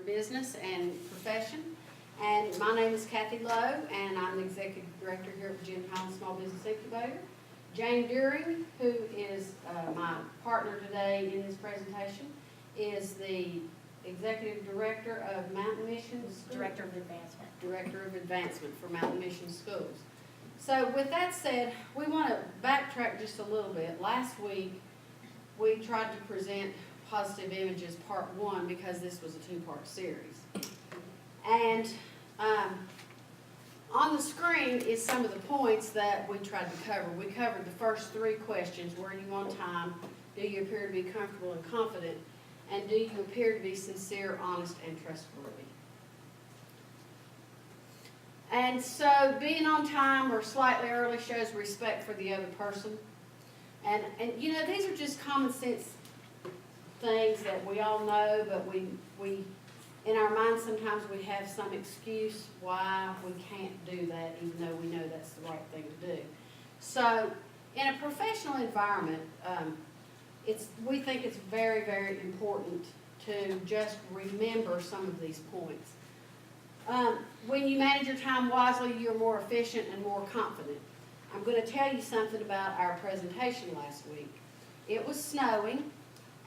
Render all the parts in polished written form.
business and profession. And my name is Cathy Lowe, and I'm the Executive Director here at Virginia Highlands Small Business Incubator. Jayne Duehring, who is my partner today in this presentation, is the Executive Director of Mountain Mission Schools. Director of Advancement. Director of Advancement for Mountain Mission Schools. So with that said, we want to backtrack just a little bit. Last week, we tried to present Positive Images Part 1 because this was a two-part series. And on the screen is some of the points that we tried to cover. We covered the first three questions: were you on time? Do you appear to be comfortable and confident? And do you appear to be sincere, honest, and trustworthy? And so being on time or slightly early shows respect for the other person. And you know, these are just common sense things that we all know, but we in our minds sometimes we have some excuse why we can't do that, even though we know that's the right thing to do. So in a professional environment, we think it's very, very important to just remember some of these points. When you manage your time wisely, you're more efficient and more confident. I'm going to tell you something about our presentation last week. It was snowing,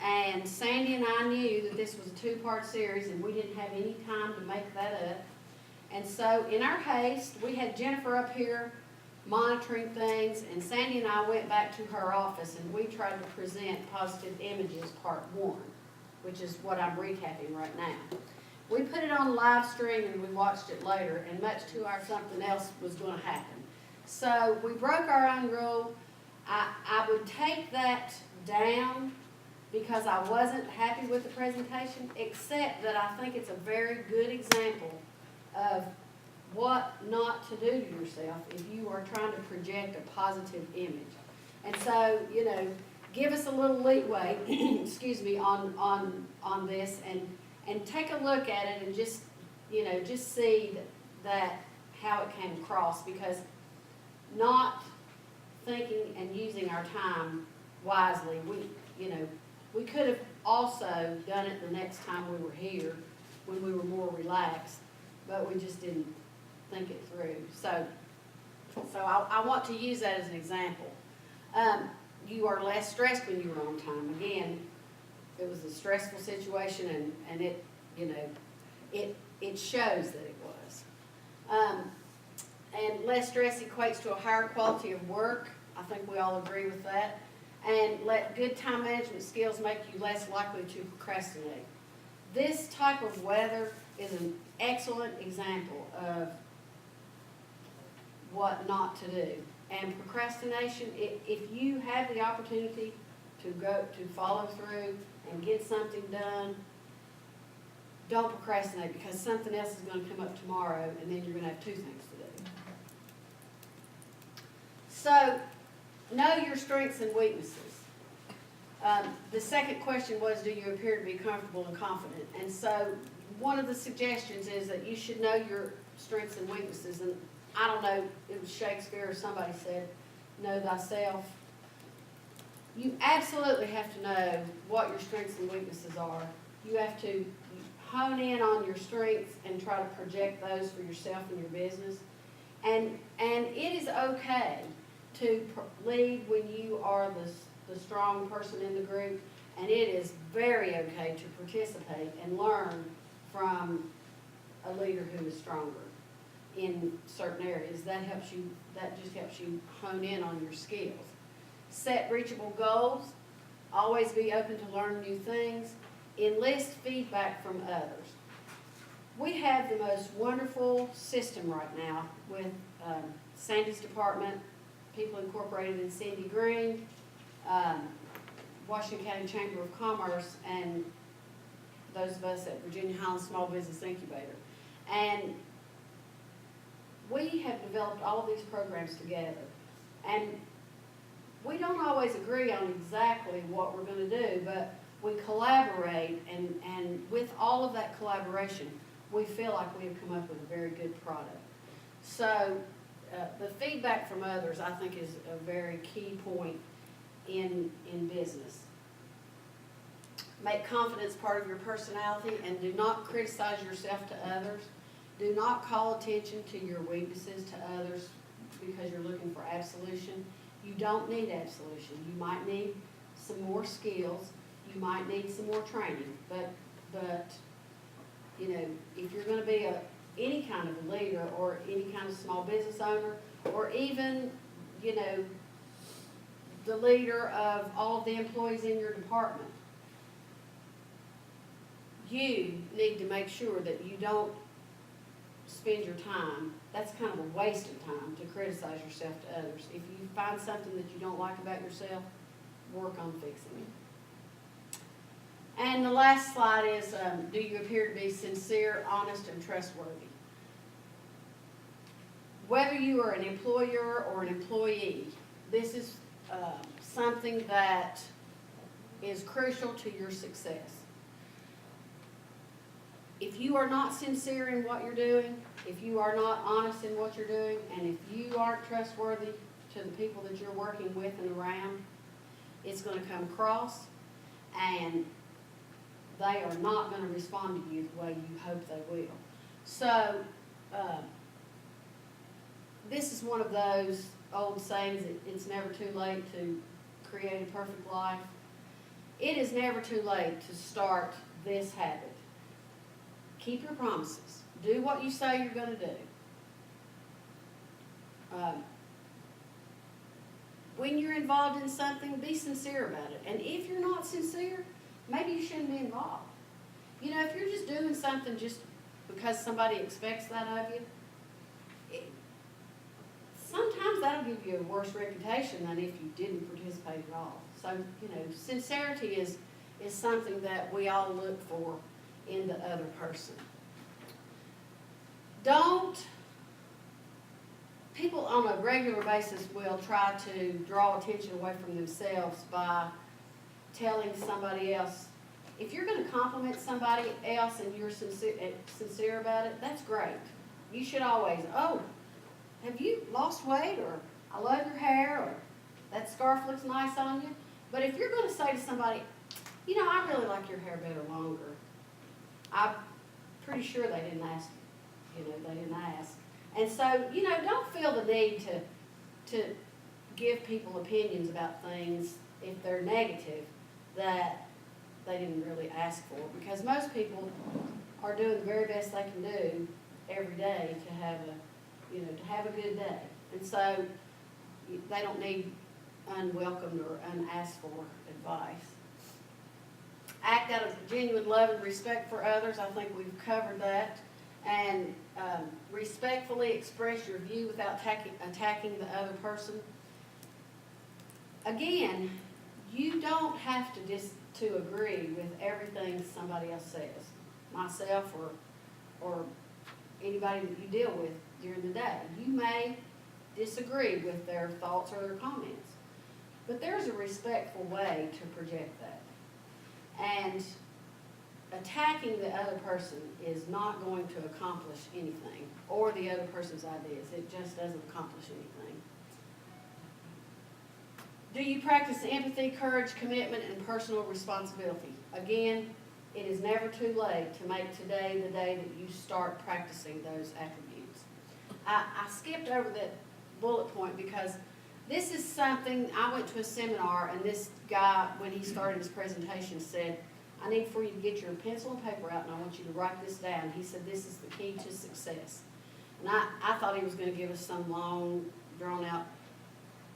and Sandy and I knew that this was a two-part series, and we didn't have any time to make that up. And so in our haste, we had Jennifer up here monitoring things, and Sandy and I went back to her office, and we tried to present Positive Images Part 1, which is what I'm recapping right now. We put it on live stream, and we watched it later, and much to our something else was going to happen. So we broke our own rule. I would take that down because I wasn't happy with the presentation, except that I think it's a very good example of what not to do to yourself if you are trying to project a positive image. And so, you know, give us a little leeway, excuse me, on this, and take a look at it and just, you know, just see that how it came across, because not thinking and using our time wisely, we could have also done it the next time we were here when we were more relaxed, but we just didn't think it through. So I want to use that as an example. You are less stressed when you were on time. Again, it was a stressful situation, and it, you know, it shows that it was. And less stress equates to a higher quality of work. I think we all agree with that. And let good time management skills make you less likely to procrastinate. This type of weather is an excellent example of what not to do. And procrastination, if you have the opportunity to follow through and get something done, don't procrastinate, because something else is going to come up tomorrow, and then you're going to have two things to do. So, know your strengths and weaknesses. The second question was, do you appear to be comfortable and confident? And so one of the suggestions is that you should know your strengths and weaknesses. And I don't know, it was Shakespeare or somebody said, know thyself. You absolutely have to know what your strengths and weaknesses are. You have to hone in on your strengths and try to project those for yourself and your business. And it is okay to lead when you are the strong person in the group, and it is very okay to participate and learn from a leader who is stronger in certain areas. That just helps you hone in on your skills. Set reachable goals. Always be open to learn new things. Enlist feedback from others. We have the most wonderful system right now with Sandy's department, People Incorporated in Cindy Green, Washington County Chamber of Commerce, and those of us at Virginia Highlands Small Business Incubator. And we have developed all of these programs together. And we don't always agree on exactly what we're going to do, but we collaborate, and with all of that collaboration, we feel like we have come up with a very good product. So the feedback from others, I think, is a very key point in business. Make confidence part of your personality, and do not criticize yourself to others. Do not call attention to your weaknesses to others because you're looking for absolution. You don't need absolution. You might need some more skills. You might need some more training. But you know, if you're going to be any kind of a leader or any kind of small business owner, or even, you know, the leader of all of the employees in your department, you need to make sure that you don't spend your time, that's kind of a waste of time, to criticize yourself to others. If you find something that you don't like about yourself, work on fixing it. And the last slide is, do you appear to be sincere, honest, and trustworthy? Whether you are an employer or an employee, this is something that is crucial to your success. If you are not sincere in what you're doing, if you are not honest in what you're doing, and if you aren't trustworthy to the people that you're working with and around, it's going to come across, and they are not going to respond to you the way you hope they will. So, this is one of those old sayings that it's never too late to create a perfect life. It is never too late to start this habit. Keep your promises. Do what you say you're going to do. When you're involved in something, be sincere about it. And if you're not sincere, maybe you shouldn't be involved. You know, if you're just doing something just because somebody expects that of you, sometimes that'll give you a worse reputation than if you didn't participate at all. So, you know, sincerity is something that we all look for in the other person. People on a regular basis will try to draw attention away from themselves by telling somebody else. If you're going to compliment somebody else and you're sincere about it, that's great. You should always, oh, have you lost weight, or I love your hair, or that scarf looks nice on you. But if you're going to say to somebody, you know, I really like your hair better longer, I'm pretty sure they didn't ask you. You know, they didn't ask. And so, you know, don't feel the need to give people opinions about things if they're negative that they didn't really ask for. Because most people are doing the very best they can do every day to have a good day. And so they don't need unwelcomed or unasked for advice. Act out of genuine love and respect for others. I think we've covered that. And respectfully express your view without attacking the other person. Again, you don't have to agree with everything somebody else says, myself or anybody that you deal with during the day. You may disagree with their thoughts or their comments, but there's a respectful way to project that. And attacking the other person is not going to accomplish anything, or the other person's ideas. It just doesn't accomplish anything. Do you practice empathy, courage, commitment, and personal responsibility? Again, it is never too late to make today the day that you start practicing those attributes. I skipped over that bullet point because this is something, I went to a seminar, and this guy, when he started his presentation, said, I need for you to get your pencil and paper out, and I want you to write this down. He said, this is the key to success. And I thought he was going to give us some long, drawn-out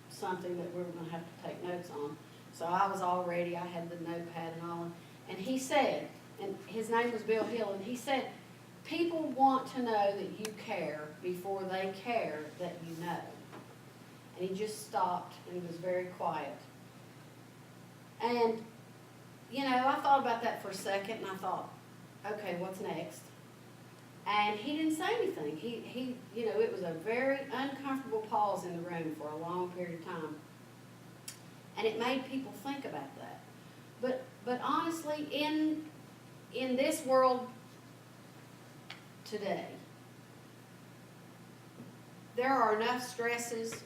something that we were going to have to take notes on. So I was all ready. I had the notepad and all. And he said, and his name was Bill Hill, and he said, people want to know that you care before they care that you know. And he just stopped, and he was very quiet. And you know, I thought about that for a second, and I thought, okay, what's next? And he didn't say anything. He, you know, it was a very uncomfortable pause in the room for a long period of time. And it made people think about that. But honestly, in this world today, there are enough stresses,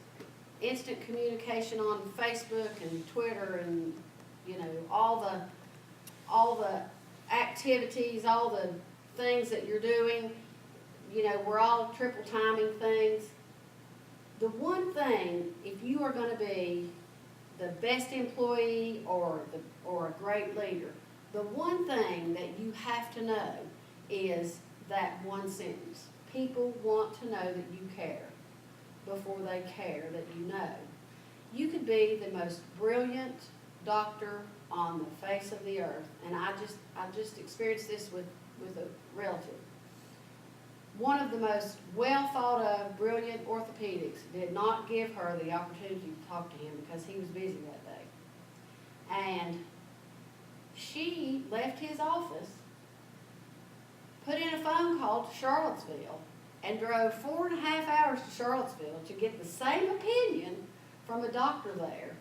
instant communication on Facebook and Twitter and, you know, all the all the activities, all the things that you're doing, you know, we're all triple timing things. The one thing, if you are going to be the best employee or a great leader, the one thing that you have to know is that one sentence. People want to know that you care before they care that you know. You could be the most brilliant doctor on the face of the earth, and I just experienced this with a relative. One of the most well thought of, brilliant orthopedics did not give her the opportunity to talk to him because he was busy that day. And she left his office, put in a phone call to Charlottesville, and drove 4.5 hours to Charlottesville to get the same opinion from a doctor there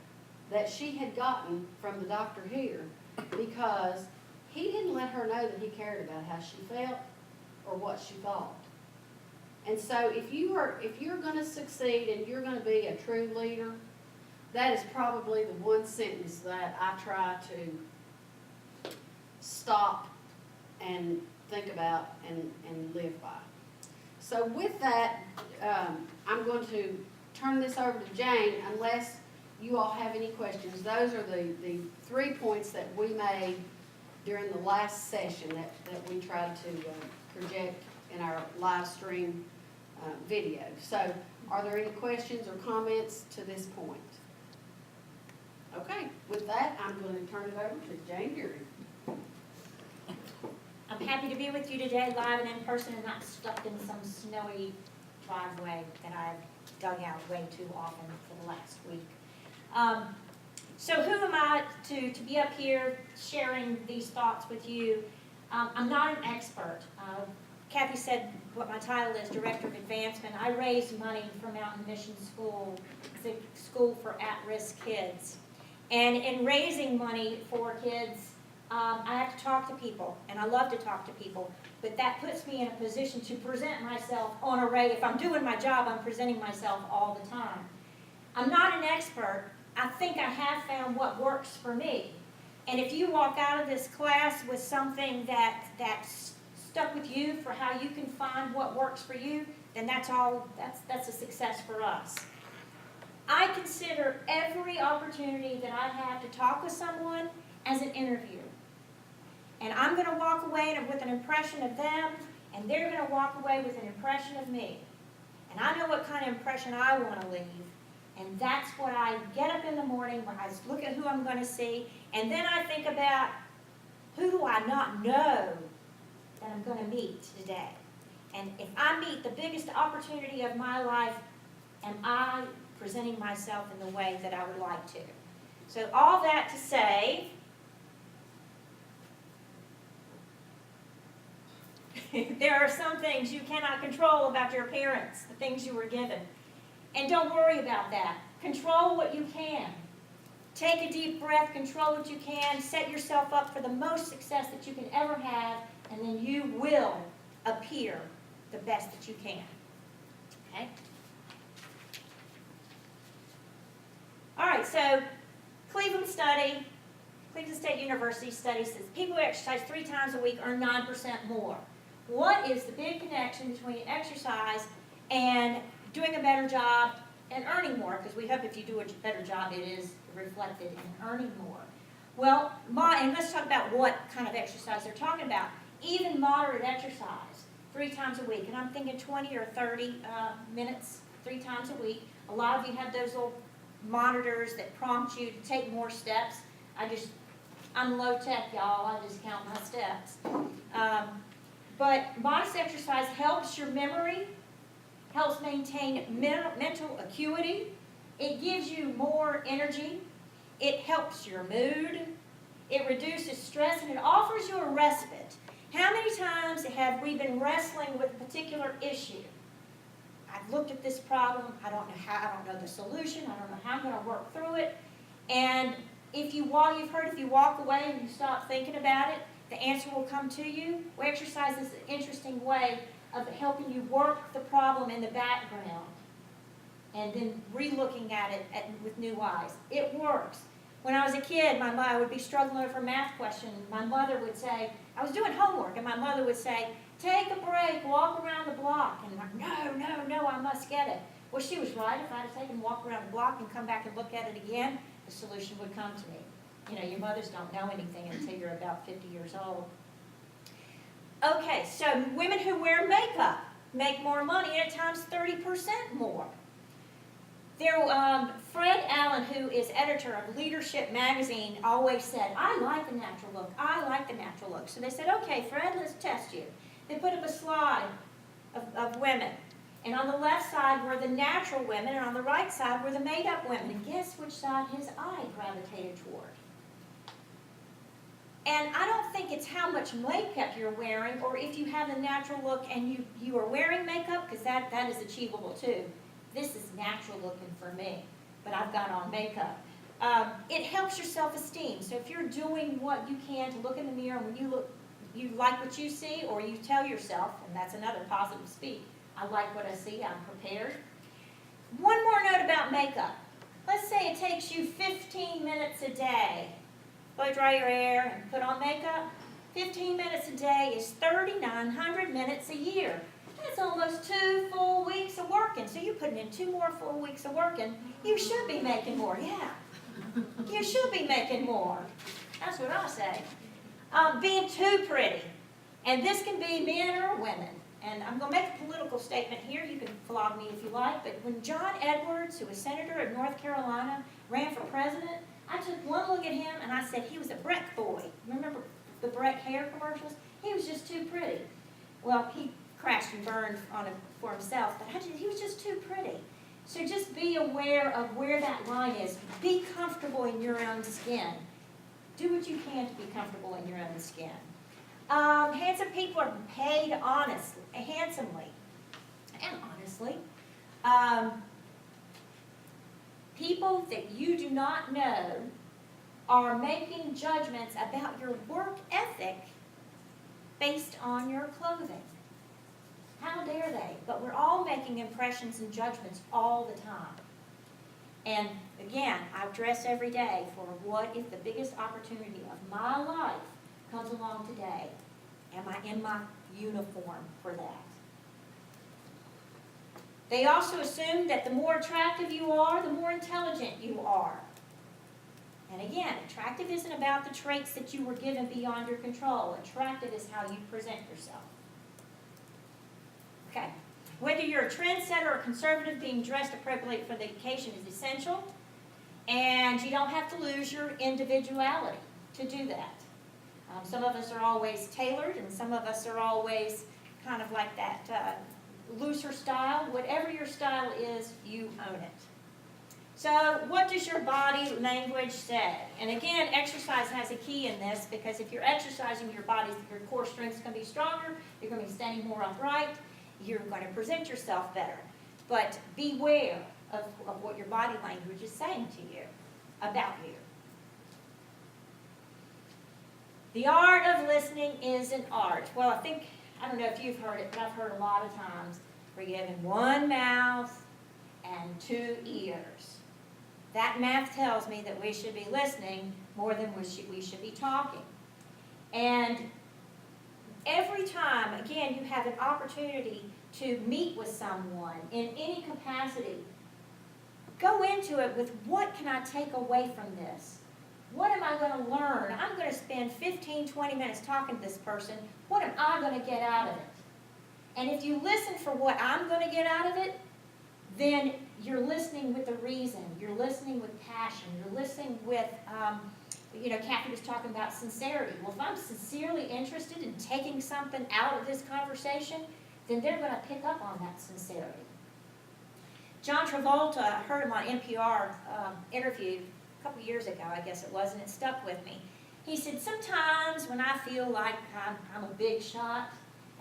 that she had gotten from the doctor here, because he didn't let her know that he cared about how she felt or what she thought. And so if you're going to succeed and you're going to be a true leader, that is probably the one sentence that I try to stop and think about and live by. So with that, I'm going to turn this over to Jayne, unless you all have any questions. Those are the 3 points that we made during the last session that we tried to project in our live stream video. So are there any questions or comments to this point? Okay, with that, I'm going to turn it over to Jayne Duehring. I'm happy to be with you today, live and in person, and not stuck in some snowy driveway that I've dug out way too often for the last week. So who am I to be up here sharing these thoughts with you? I'm not an expert. Cathy said what my title is, Director of Advancement. I raise money for Mountain Mission School, the school for at-risk kids. And in raising money for kids, I have to talk to people, and I love to talk to people, but that puts me in a position to present myself on array. If I'm doing my job, I'm presenting myself all the time. I'm not an expert. I think I have found what works for me. And if you walk out of this class with something that's stuck with you for how you can find what works for you, then that's a success for us. I consider every opportunity that I have to talk with someone as an interview. And I'm going to walk away with an impression of them, and they're going to walk away with an impression of me. And I know what kind of impression I want to leave. And that's what I get up in the morning, when I look at who I'm going to see, and then I think about, who do I not know that I'm going to meet today? And if I meet the biggest opportunity of my life, am I presenting myself in the way that I would like to? So all that to say, there are some things you cannot control about your appearance, the things you were given. And don't worry about that. Control what you can. Take a deep breath, control what you can, set yourself up for the most success that you can ever have, and then you will appear the best that you can. Okay? All right, so Cleveland State University study says people who exercise 3 times a week earn 9% more. What is the big connection between exercise and doing a better job and earning more? Because we hope if you do a better job, it is reflected in earning more. Well, and let's talk about what kind of exercise they're talking about. Even moderate exercise, 3 times a week. And I'm thinking 20 or 30 minutes, 3 times a week. A lot of you have those little monitors that prompt you to take more steps. I'm low tech, y'all. I just count my steps. But modest exercise helps your memory, helps maintain mental acuity. It gives you more energy. It helps your mood. It reduces stress, and it offers you a respite. How many times have we been wrestling with a particular issue? I've looked at this problem. I don't know the solution. I don't know how I'm going to work through it. And if you walk away and you stop thinking about it, the answer will come to you. Well, exercise is an interesting way of helping you work the problem in the background and then re-looking at it with new eyes. It works. When I was a kid, I would be struggling over a math question. My mother would say, I was doing homework, and my mother would say, take a break, walk around the block. And I'm like, no, I must get it. Well, she was right. If I had taken a walk around the block and come back and look at it again, the solution would come to me. You know, your mothers don't know anything until you're about 50 years old. Okay, so women who wear makeup make more money, and at times 30% more. Fred Allen, who is editor of Leadership magazine, always said, I like the natural look, I like the natural look. So they said, okay, Fred, let's test you. They put up a slide of women. And on the left side were the natural women, and on the right side were the made-up women. And guess which side his eye gravitated toward? And I don't think it's how much makeup you're wearing, or if you have a natural look and you are wearing makeup, because that is achievable too. This is natural looking for me, but I've got on makeup. It helps your self-esteem. So if you're doing what you can to look in the mirror, and when you look, you like what you see, or you tell yourself, and that's another positive speak, I like what I see, I'm prepared. One more note about makeup. Let's say it takes you 15 minutes a day. Blow dry your hair and put on makeup. 15 minutes a day is 3,900 minutes a year. That's almost 2 full weeks of working. So you're putting in 2 more full weeks of working. You should be making more, yeah. You should be making more. That's what I say. Being too pretty. And this can be men or women. And I'm going to make a political statement here. You can flog me if you like. But when John Edwards, who was senator of North Carolina, ran for president, I took one look at him and I said, he was a Breck boy. Remember the Breck hair commercials? He was just too pretty. Well, he crashed and burned on it for himself, but he was just too pretty. So just be aware of where that line is. Be comfortable in your own skin. Do what you can to be comfortable in your own skin. Handsome people are paid handsomely, and honestly. People that you do not know are making judgments about your work ethic based on your clothing. How dare they? But we're all making impressions and judgments all the time. And again, I dress every day for what if the biggest opportunity of my life comes along today. Am I in my uniform for that? They also assume that the more attractive you are, the more intelligent you are. And again, attractive isn't about the traits that you were given beyond your control. Attractive is how you present yourself. Okay. Whether you're a trendsetter or conservative, being dressed appropriately for the occasion is essential. And you don't have to lose your individuality to do that. Some of us are always tailored, and some of us are always kind of like that looser style. Whatever your style is, you own it. So what does your body language say? And again, exercise has a key in this, because if you're exercising, your core strength is going to be stronger, you're going to be standing more upright, you're going to present yourself better. But beware of what your body language is saying to you, about you. The art of listening is an art. Well, I don't know if you've heard it, but I've heard a lot of times, we're given one mouth and 2 ears. That math tells me that we should be listening more than we should be talking. And every time, again, you have an opportunity to meet with someone in any capacity, go into it with, what can I take away from this? What am I going to learn? I'm going to spend 15, 20 minutes talking to this person. What am I going to get out of it? And if you listen for what I'm going to get out of it, then you're listening with a reason. You're listening with passion. You're listening with, Cathy was talking about sincerity. Well, if I'm sincerely interested in taking something out of this conversation, then they're going to pick up on that sincerity. John Travolta, I heard him on NPR interview a couple years ago, I guess it was, and it stuck with me. He said, sometimes when I feel like I'm a big shot,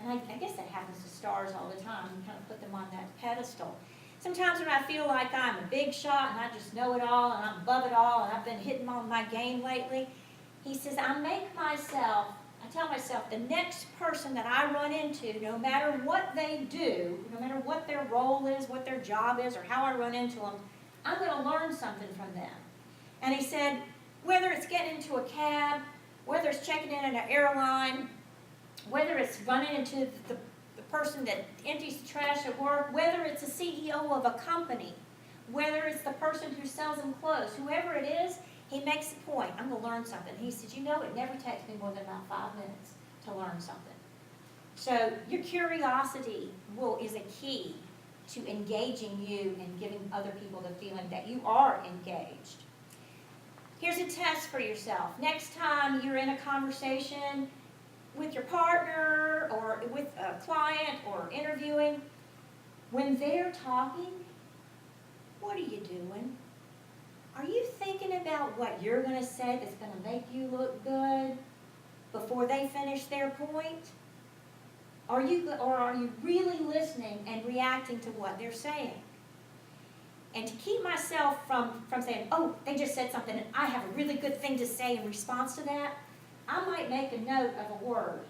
and I guess that happens to stars all the time, you kind of put them on that pedestal. Sometimes when I feel like I'm a big shot and I just know it all and I'm above it all and I've been hitting on my game lately, he says, I tell myself, the next person that I run into, no matter what they do, no matter what their role is, what their job is, or how I run into them, I'm going to learn something from them. And he said, Whether it's getting into a cab, whether it's checking in an airline, whether it's running into the person that empties the trash at work, whether it's a CEO of a company, whether it's the person who sells them clothes, whoever it is, he makes a point. I'm going to learn something. He said, you know, it never takes me more than about 5 minutes to learn something. So your curiosity is a key to engaging you and giving other people the feeling that you are engaged. Here's a test for yourself. Next time you're in a conversation with your partner or with a client or interviewing, when they're talking, what are you doing? Are you thinking about what you're going to say that's going to make you look good before they finish their point? Or are you really listening and reacting to what they're saying? And to keep myself from saying, oh, they just said something and I have a really good thing to say in response to that, I might make a note of a word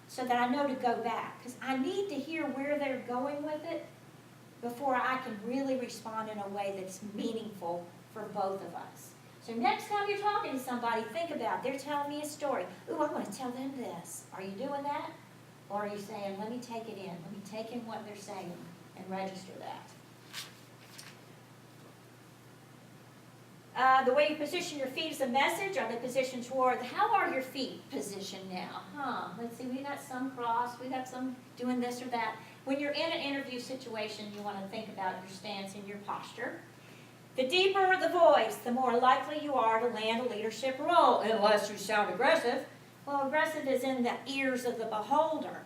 so that I know to go back. Because I need to hear where they're going with it before I can really respond in a way that's meaningful for both of us. So next time you're talking to somebody, think about, they're telling me a story. Ooh, I want to tell them this. Are you doing that? Or are you saying, let me take it in. Let me take in what they're saying and register that. The way you position your feet is a message. Are they positioned toward, how are your feet positioned now? Let's see, we got some crossed, we got some doing this or that. When you're in an interview situation, you want to think about your stance and your posture. The deeper the voice, the more likely you are to land a leadership role, unless you sound aggressive. Well, aggressive is in the ears of the beholder.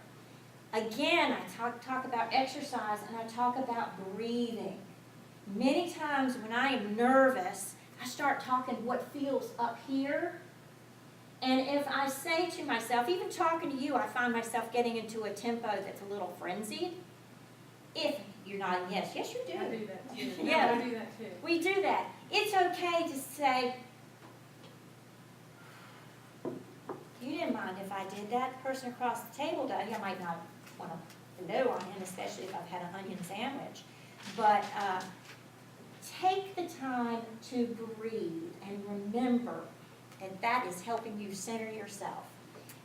Again, I talk about exercise and I talk about breathing. Many times when I am nervous, I start talking what feels up here. And if I say to myself, even talking to you, I find myself getting into a tempo that's a little frenzied. If you're nodding yes, yes you do. I do that too. Yeah, I do that too. we do that. It's okay to say, you didn't mind if I did that. The person across the table does. I might not want to know on him, especially if I've had an onion sandwich. But take the time to breathe and remember that that is helping you center yourself.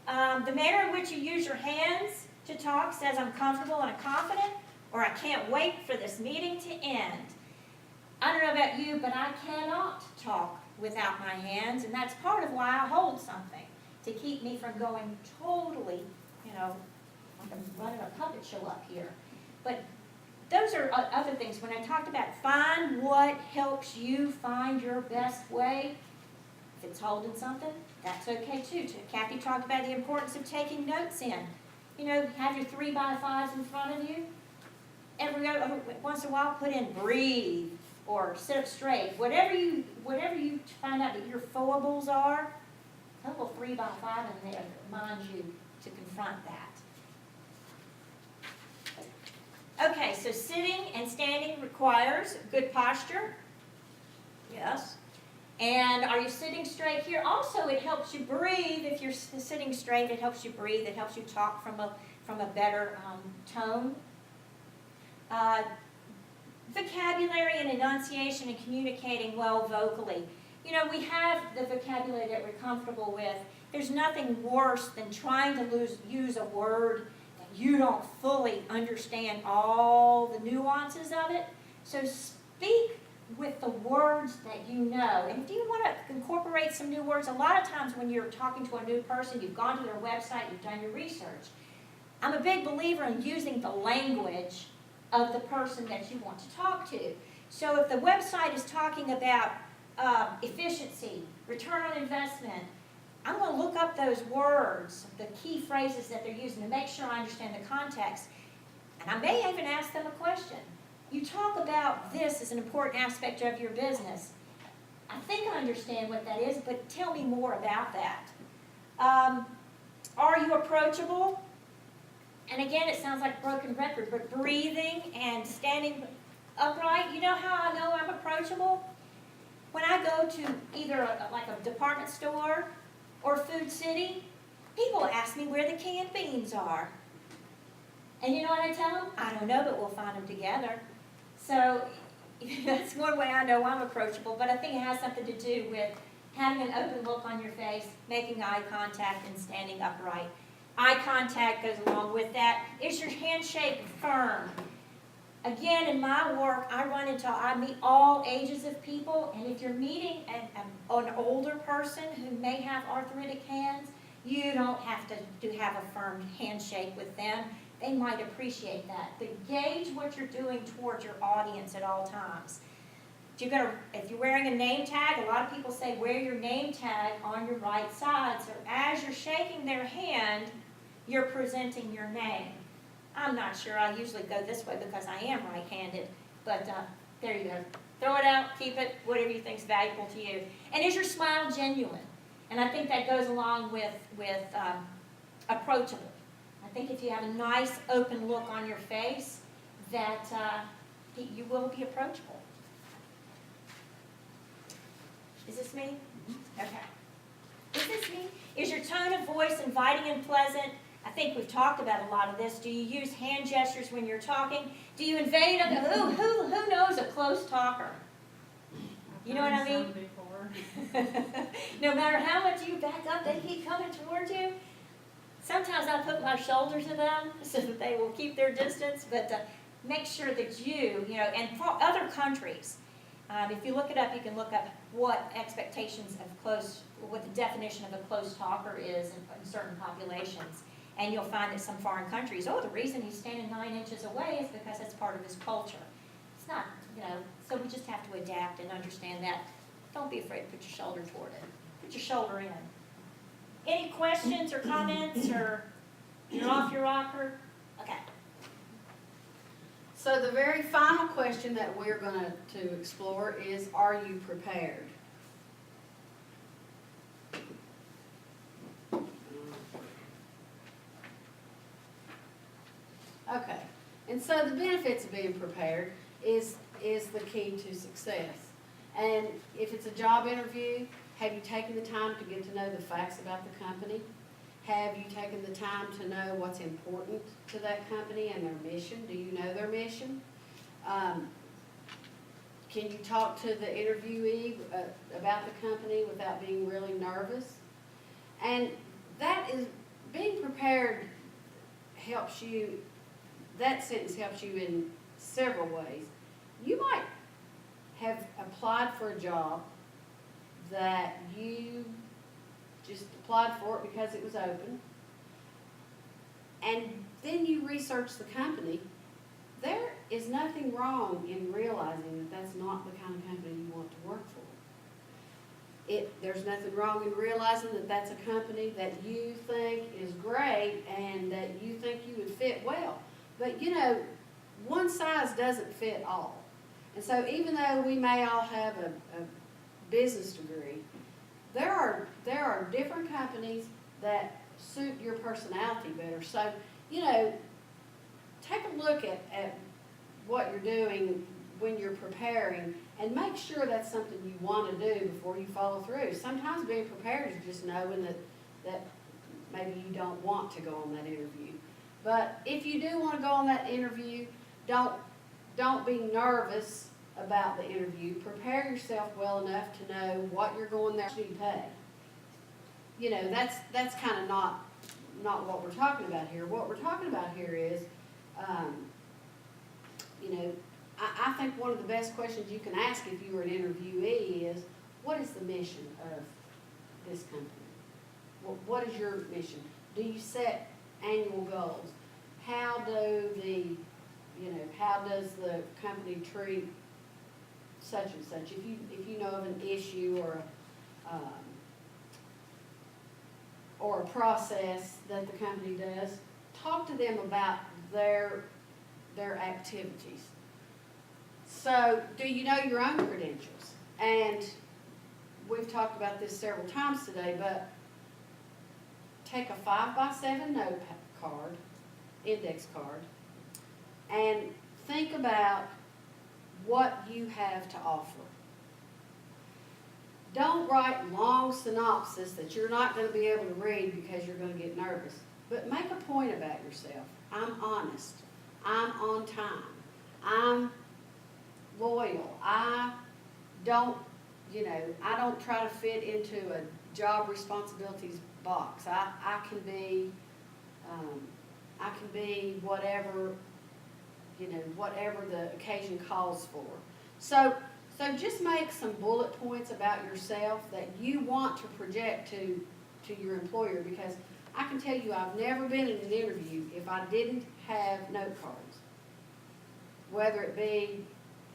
The manner in which you use your hands to talk says I'm comfortable and confident, or I can't wait for this meeting to end. I don't know about you, but I cannot talk without my hands, and that's part of why I hold something, to keep me from going totally, like I'm running a puppet show up here. But those are other things. When I talked about find what helps you find your best way, if it's holding something, that's okay too. Cathy talked about the importance of taking notes in. Have your 3x5s in front of you. Every once in a while, put in breathe or sit up straight. Whatever you find out that your foibles are, put a little 3x5 in there that reminds you to confront that. Okay, so sitting and standing requires good posture. Yes. And are you sitting straight here? Also, it helps you breathe. If you're sitting straight, it helps you breathe. It helps you talk from a better tone. Vocabulary and enunciation and communicating well vocally. We have the vocabulary that we're comfortable with. There's nothing worse than trying to use a word that you don't fully understand all the nuances of it. So speak with the words that you know. And if you want to incorporate some new words, a lot of times when you're talking to a new person, you've gone to their website, you've done your research. I'm a big believer in using the language of the person that you want to talk to. So if the website is talking about efficiency, return on investment, I'm going to look up those words, the key phrases that they're using, to make sure I understand the context. And I may even ask them a question. You talk about this as an important aspect of your business. I think I understand what that is, but tell me more about that. Are you approachable? And again, it sounds like a broken record, but breathing and standing upright, you know how I know I'm approachable? When I go to either a department store or Food City, people ask me where the canned beans are. And you know what I tell them? I don't know, but we'll find them together. So that's one way I know I'm approachable, but I think it has something to do with having an open look on your face, making eye contact, and standing upright. Eye contact goes along with that. Is your handshake firm? Again, in my work, I meet all ages of people, and if you're meeting an older person who may have arthritic hands, you don't have to have a firm handshake with them. They might appreciate that. But gauge what you're doing towards your audience at all times. If you're wearing a name tag, a lot of people say wear your name tag on your right side. So as you're shaking their hand, you're presenting your name. I'm not sure. I usually go this way because I am right-handed. But there you go. Throw it out, keep it, whatever you think is valuable to you. And is your smile genuine? And I think that goes along with approachable. I think if you have a nice open look on your face, that you will be approachable. Is this me? Okay. Is this me? Is your tone of voice inviting and pleasant? I think we've talked about a lot of this. Do you use hand gestures when you're talking? Do you invade who knows a close talker? You know what I mean? No matter how much you back up, they keep coming towards you. Sometimes I put my shoulder to them so that they will keep their distance, but make sure that and for other countries, if you look it up, you can look up what what the definition of a close talker is in certain populations. And you'll find that some foreign countries, the reason he's standing 9 inches away is because that's part of his culture. It's not, so we just have to adapt and understand that. Don't be afraid to put your shoulder toward it. Put your shoulder in. Any questions or comments, or you're off your rocker? Okay. So the very final question that we're going to explore is, are you prepared? Okay, and so the benefits of being prepared is the key to success. And if it's a job interview, have you taken the time to get to know the facts about the company? Have you taken the time to know what's important to that company and their mission? Do you know their mission? Can you talk to the interviewee about the company without being really nervous? And that is, being prepared helps you. That sentence helps you in several ways. You might have applied for a job that you just applied for it because it was open, and then you research the company. There is nothing wrong in realizing that that's not the kind of company you want to work for. There's nothing wrong in realizing that that's a company that you think is great and that you think you would fit well. But one size doesn't fit all. And so even though we may all have a business degree, there are different companies that suit your personality better. So, take a look at what you're doing when you're preparing and make sure that's something you want to do before you follow through. Sometimes being prepared is just knowing that maybe you don't want to go on that interview. But if you do want to go on that interview, don't be nervous about the interview. Prepare yourself well enough to know what you're going there to pay. That's kind of not what we're talking about here. What we're talking about here is, I think one of the best questions you can ask if you were an interviewee is, what is the mission of this company? What is your mission? Do you set annual goals? How does the company treat such and such? If you know of an issue or a process that the company does, talk to them about their activities. So, do you know your own credentials? And we've talked about this several times today, but take a 5x7 note card, index card, and think about what you have to offer. Don't write long synopses that you're not going to be able to read because you're going to get nervous. But make a point about yourself. I'm honest. I'm on time. I'm loyal. I don't you know, I don't try to fit into a job responsibilities box. I can be whatever, you know, whatever the occasion calls for. So just make some bullet points about yourself that you want to project to your employer, because I can tell you I've never been in an interview if I didn't have note cards. Whether it be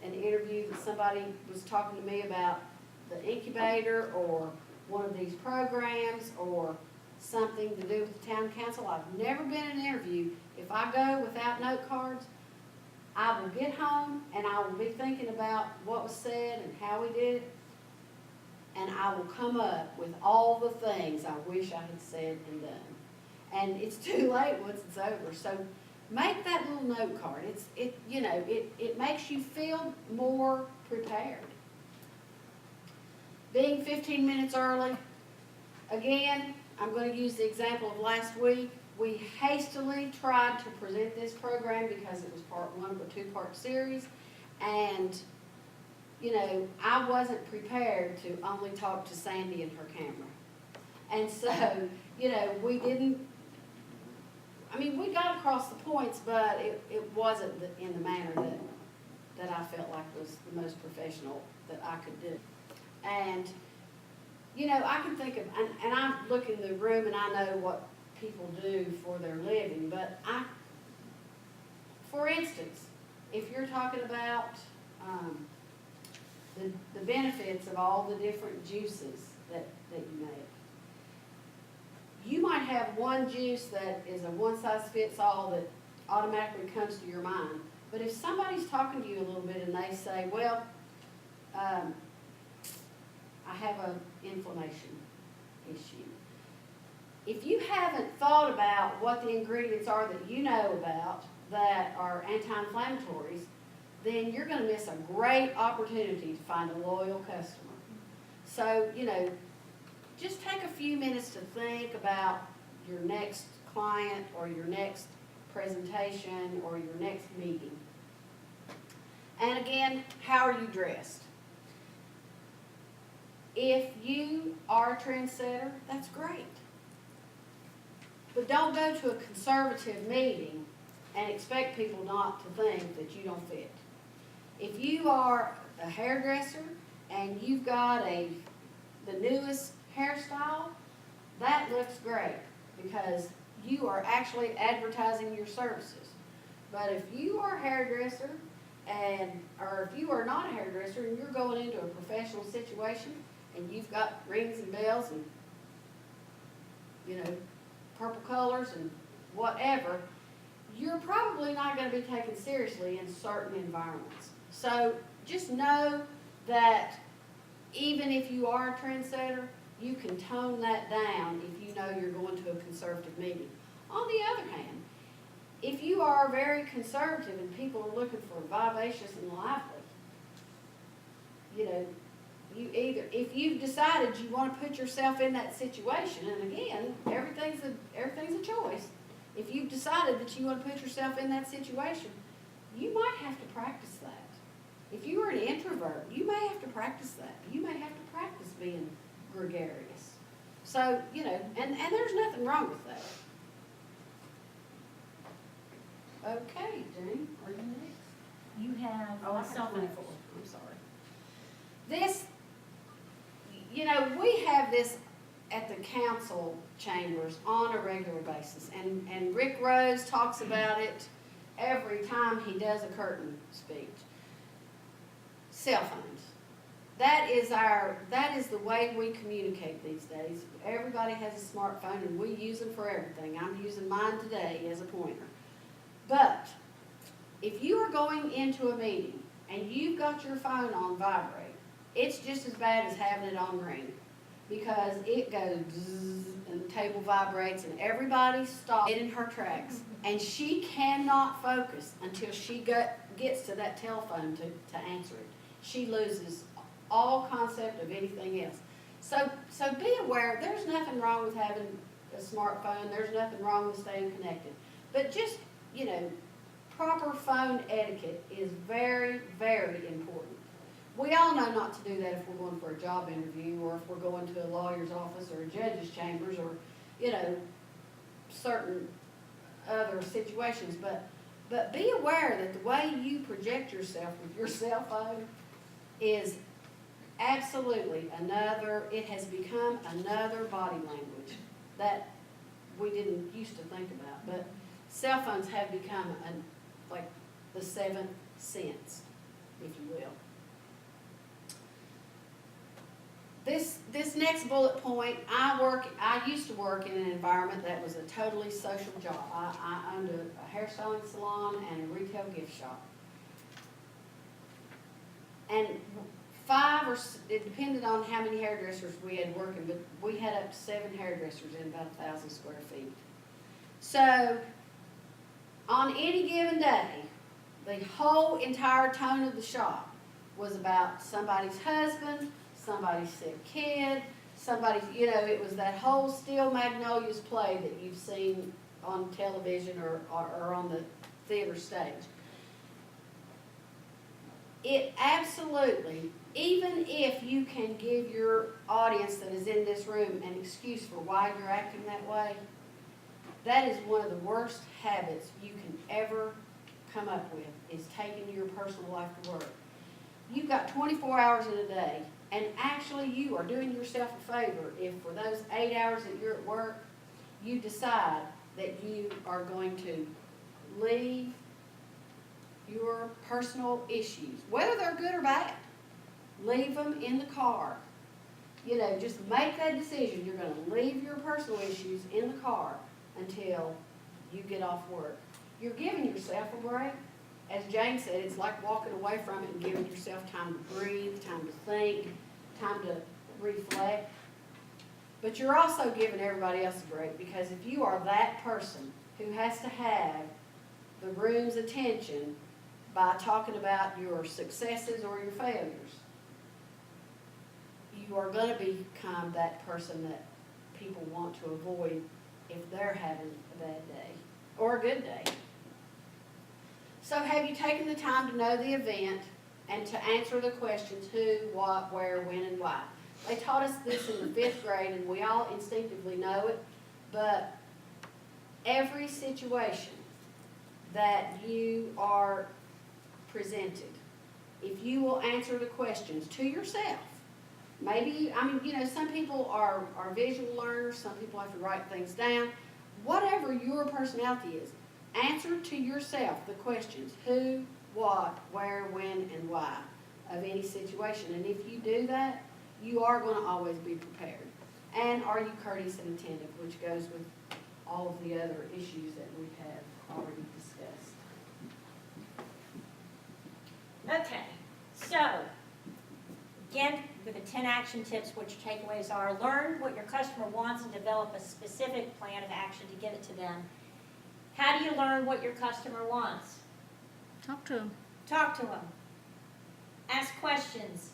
an interview that somebody was talking to me about the incubator or one of these programs or something to do with the town council. I've never been in an interview. If I go without note cards, I will get home and I will be thinking about what was said and how we did it. And I will come up with all the things I wish I had said and done. And it's too late once it's over. So make that little note card. It makes you feel more prepared. Being 15 minutes early, again, I'm going to use the example of last week. We hastily tried to present this program because it was part one of a two-part series, and you know, I wasn't prepared to only talk to Sandy and her camera. And so, you know, we got across the points, but it wasn't in the manner that I felt like was the most professional that I could do. And, you know, I can think of, and I look in the room and I know what people do for their living, but for instance, if you're talking about the benefits of all the different juices that you make, you might have one juice that is a one-size-fits-all that automatically comes to your mind. But if somebody's talking to you a little bit and they say, well, I have an inflammation issue. If you haven't thought about what the ingredients are that you know about that are anti-inflammatories, then you're going to miss a great opportunity to find a loyal customer. So, you know, just take a few minutes to think about your next client or your next presentation or your next meeting. And again, how are you dressed? If you are a trendsetter, that's great. But don't go to a conservative meeting and expect people not to think that you don't fit. If you are a hairdresser and you've got the newest hairstyle, that looks great because you are actually advertising your services. But if you are a hairdresser or if you are not a hairdresser and you're going into a professional situation and you've got rings and bells and, you know, purple colors and whatever, you're probably not going to be taken seriously in certain environments. So just know that even if you are a trendsetter, you can tone that down if you know you're going to a conservative meeting. On the other hand, if you are very conservative and people are looking for vivacious and lively, you know, if you've decided you want to put yourself in that situation, and again, everything's a choice. If you've decided that you want to put yourself in that situation, you might have to practice that. If you are an introvert, you may have to practice that. You may have to practice being gregarious. So, you know, and there's nothing wrong with that. Okay, Jayne, are you next? You have Oh, I myself have and 24. I'm sorry. This, you know, we have this at the council chambers on a regular basis, and Rick Rose talks about it every time he does a curtain speech. Cell phones. That is the way we communicate these days. Everybody has a smartphone and we use them for everything. I'm using mine today as a pointer. But if you are going into a meeting and you've got your phone on vibrate, it's just as bad as having it on ring, because it goes bzzz, and the table vibrates and everybody stops in her tracks, and she cannot focus until she gets to that telephone to answer it. She loses all concept of anything else. So be aware, there's nothing wrong with having a smartphone, there's nothing wrong with staying connected. But just, you know, proper phone etiquette is very, very important. we all know not to do that if we're going for a job interview, or if we're going to a lawyer's office or a judge's chambers, or, you know, certain other situations. But be aware that the way you project yourself with your cell phone is absolutely it has become another body language that we didn't used to think about. But cell phones have become like the seventh sense, if you will. This next bullet point, I used to work in an environment that was a totally social job. I owned a hairstyling salon and a retail gift shop. And it depended on how many hairdressers we had working, but we had up to 7 hairdressers in about 1,000 square feet. So, on any given day, the whole entire tone of the shop was about somebody's husband, somebody's sick kid, it was that whole Steel Magnolias play that you've seen on television or on the theater stage. It absolutely, even if you can give your audience that is in this room an excuse for why you're acting that way, that is one of the worst habits you can ever come up with, is taking your personal life to work. You've got 24 hours in a day, and actually you are doing yourself a favor if for those 8 hours that you're at work, you decide that you are going to leave your personal issues, whether they're good or bad. Leave them in the car. Just make that decision. You're going to leave your personal issues in the car until you get off work. You're giving yourself a break. As Jayne said, it's like walking away from it and giving yourself time to breathe, time to think, time to reflect. But you're also giving everybody else a break, because if you are that person who has to have the room's attention by talking about your successes or your failures, you are going to become that person that people want to avoid if they're having a bad day or a good day. So have you taken the time to know the event and to answer the questions who, what, where, when, and why? They taught us this in the 5th grade, and we all instinctively know it, but every situation that you are presented, if you will answer the questions to yourself, some people are visual learners, some people have to write things down. Whatever your personality is, answer to yourself the questions who, what, where, when, and why of any situation. And if you do that, you are going to always be prepared. And are you courteous and attentive, which goes with all of the other issues that we have already discussed. Okay, so again, with the 10 action tips, which takeaways are: learn what your customer wants and develop a specific plan of action to give it to them. How do you learn what your customer wants? Talk to them. Talk to them. Ask questions.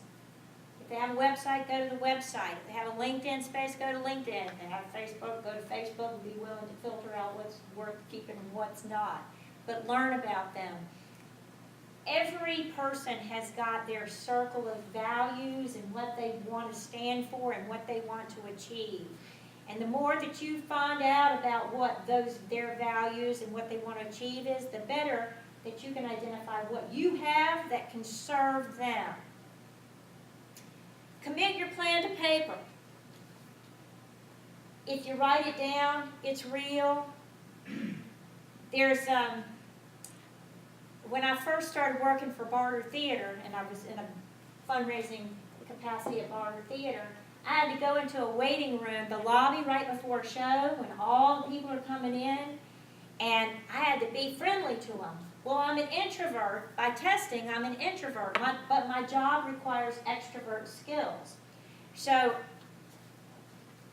If they have a website, go to the website. If they have a LinkedIn space, go to LinkedIn. If they have Facebook, go to Facebook and be willing to filter out what's worth keeping and what's not. But learn about them. Every person has got their circle of values and what they want to stand for and what they want to achieve. And the more that you find out about what their values and what they want to achieve is, the better that you can identify what you have that can serve them. Commit your plan to paper. If you write it down, it's real. There's when I first started working for Barter Theater, and I was in a fundraising capacity at Barter Theater, I had to go into a waiting room, the lobby right before a show, when all the people are coming in, and I had to be friendly to them. Well, I'm an introvert. By testing, I'm an introvert, but my job requires extrovert skills. So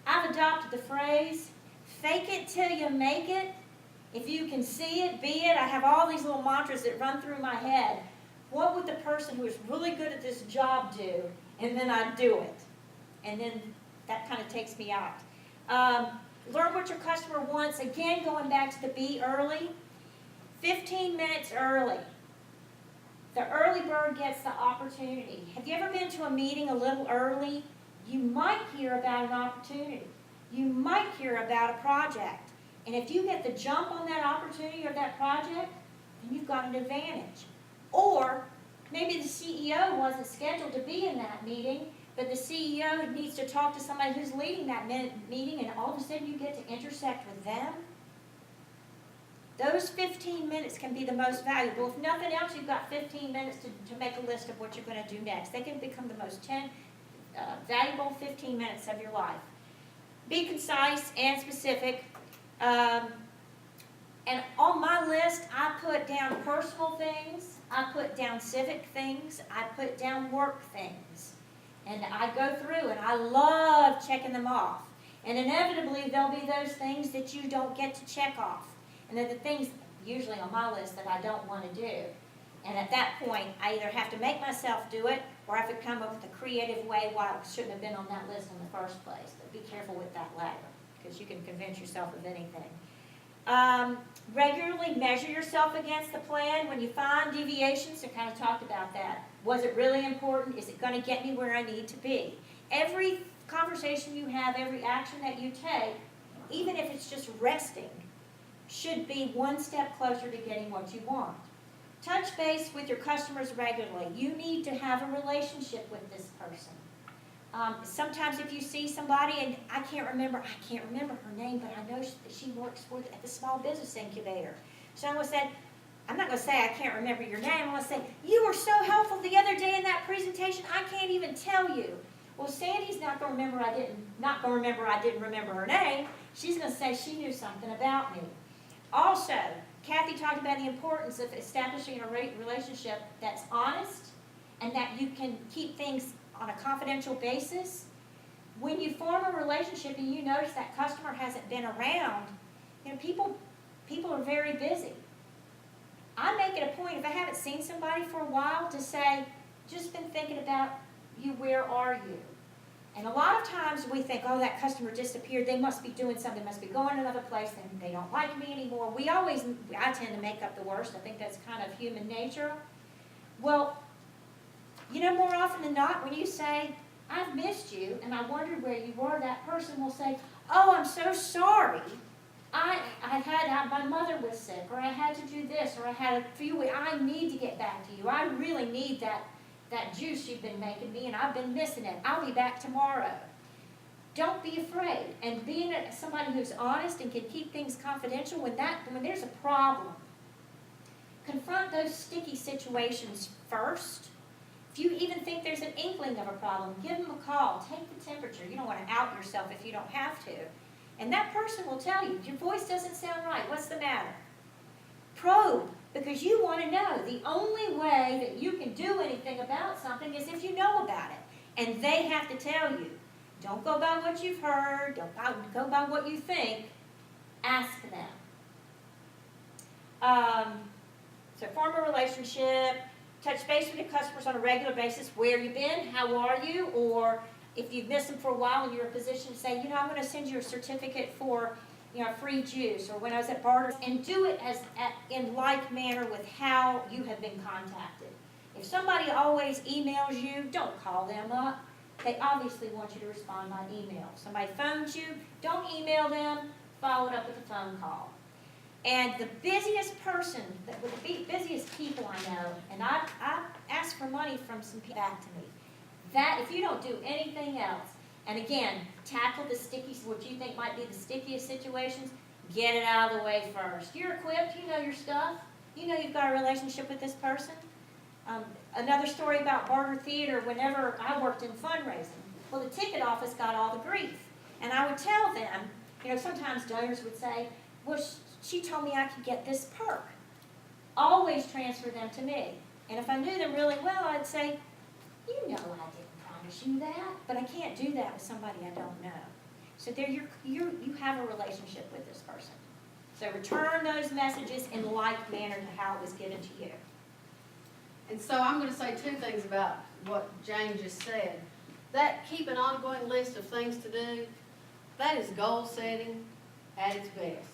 I've adopted the phrase, fake it till you make it. If you can see it, be it. I have all these little mantras that run through my head. What would the person who is really good at this job do? And then I do it. And then that kind of takes me out. Learn what your customer wants. Again, going back to the be early. 15 minutes early. The early bird gets the opportunity. Have you ever been to a meeting a little early? You might hear about an opportunity. You might hear about a project. And if you get the jump on that opportunity or that project, then you've got an advantage. Or maybe the CEO wasn't scheduled to be in that meeting, but the CEO needs to talk to somebody who's leading that meeting, and all of a sudden you get to intersect with them. Those 15 minutes can be the most valuable. If nothing else, you've got 15 minutes to make a list of what you're going to do next. They can become the most valuable 15 minutes of your life. Be concise and specific. And on my list, I put down personal things, I put down civic things, I put down work things. And I go through and I love checking them off. And inevitably, there'll be those things that you don't get to check off. And they're the things usually on my list that I don't want to do. And at that point, I either have to make myself do it, or I have to come up with a creative way why it shouldn't have been on that list in the first place. But be careful with that latter, because you can convince yourself of anything. Regularly measure yourself against the plan. When you find deviations, I kind of talked about that. Was it really important? Is it going to get me where I need to be? Every conversation you have, every action that you take, even if it's just resting, should be one step closer to getting what you want. Touch base with your customers regularly. You need to have a relationship with this person. Sometimes if you see somebody, and I can't remember her name, but I know that she works at the Small Business Incubator. Someone said, I'm not going to say I can't remember your name. I'm going to say, you were so helpful the other day in that presentation, I can't even tell you. Well, Sandy's not going to remember I didn't remember her name. She's going to say she knew something about me. Also, Cathy talked about the importance of establishing a relationship that's honest and that you can keep things on a confidential basis. When you form a relationship and you notice that customer hasn't been around, people are very busy. I make it a point, if I haven't seen somebody for a while, to say, just been thinking about you, where are you? And a lot of times we think, oh, that customer disappeared, they must be doing something, must be going to another place, and they don't like me anymore. I tend to make up the worst. I think that's kind of human nature. Well, more often than not, when you say, I've missed you, and I wondered where you were, that person will say, oh, I'm so sorry. My mother was sick, or I had to do this, or I had a few weeks. I need to get back to you. I really need that juice you've been making me, and I've been missing it. I'll be back tomorrow. Don't be afraid. And being somebody who's honest and can keep things confidential, when there's a problem, confront those sticky situations first. If you even think there's an inkling of a problem, give them a call. Take the temperature. You don't want to out yourself if you don't have to. And that person will tell you, your voice doesn't sound right. What's the matter? Probe, because you want to know. The only way that you can do anything about something is if you know about it. And they have to tell you. Don't go by what you've heard. Don't go by what you think. Ask them. So form a relationship. Touch base with your customers on a regular basis. Where you been? How are you? Or if you've missed them for a while and you're in a position to say, I'm going to send you a certificate for free juice, or when I was at Barter's, and do it in like manner with how you have been contacted. If somebody always emails you, don't call them up. They obviously want you to respond by email. If somebody phones you, don't email them, follow it up with a phone call. And the busiest person, the busiest people I know, and I asked for money from some people back to me, that if you don't do anything else, and again, tackle the what you think might be the stickiest situations, get it out of the way first. You're equipped, you know your stuff, you've got a relationship with this person. Another story about Barter Theater, whenever I worked in fundraising, well, the ticket office got all the grief. And I would tell them, sometimes donors would say, well, she told me I could get this perk. Always transfer them to me. And if I knew them really well, I'd say, I didn't promise you that, but I can't do that with somebody I don't know. So there you have a relationship with this person. So return those messages in like manner to how it was given to you. And so I'm going to say two things about what Jayne just said. That keep an ongoing list of things to do, that is goal setting at its best.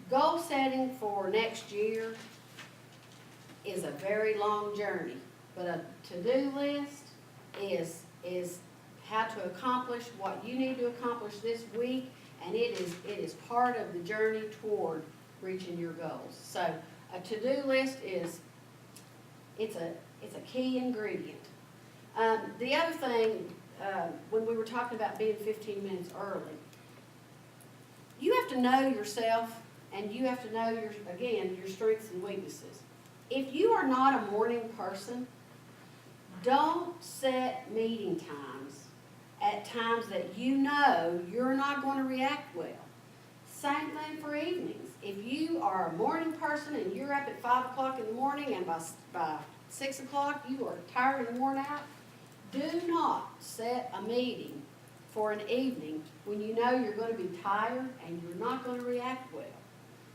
Goal setting for next year is a very long journey, but a to-do list is how to accomplish what you need to accomplish this week, and it is part of the journey toward reaching your goals. So a to-do list it's a key ingredient. The other thing, when we were talking about being 15 minutes early, you have to know yourself, and you have to know your strengths and weaknesses. If you are not a morning person, don't set meeting times at times that you know you're not going to react well. Same thing for evenings. If you are a morning person and you're up at 5 o'clock in the morning and by 6 o'clock you are tired and worn out, do not set a meeting for an evening when you know you're going to be tired and you're not going to react well.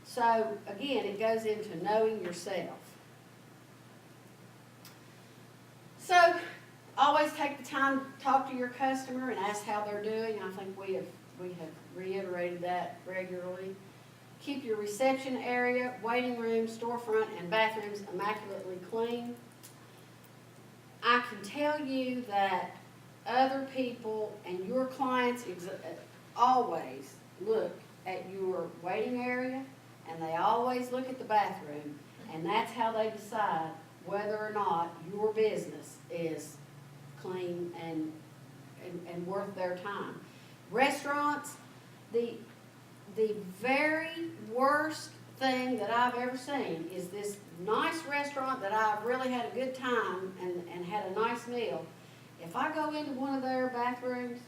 So again, it goes into knowing yourself. So always take the time to talk to your customer and ask how they're doing. I think we have reiterated that regularly. Keep your reception area, waiting room, storefront, and bathrooms immaculately clean. I can tell you that other people and your clients always look at your waiting area, and they always look at the bathroom, and that's how they decide whether or not your business is clean and worth their time. Restaurants, the very worst thing that I've ever seen is this nice restaurant that I've really had a good time and had a nice meal. If I go into one of their bathrooms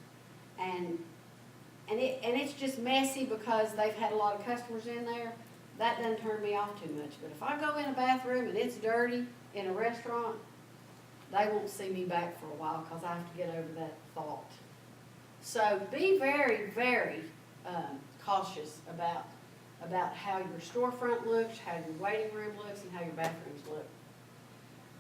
and it's just messy because they've had a lot of customers in there, that doesn't turn me off too much. But if I go in a bathroom and it's dirty in a restaurant, they won't see me back for a while because I have to get over that thought. So be very, very cautious about how your storefront looks, how your waiting room looks, and how your bathrooms look.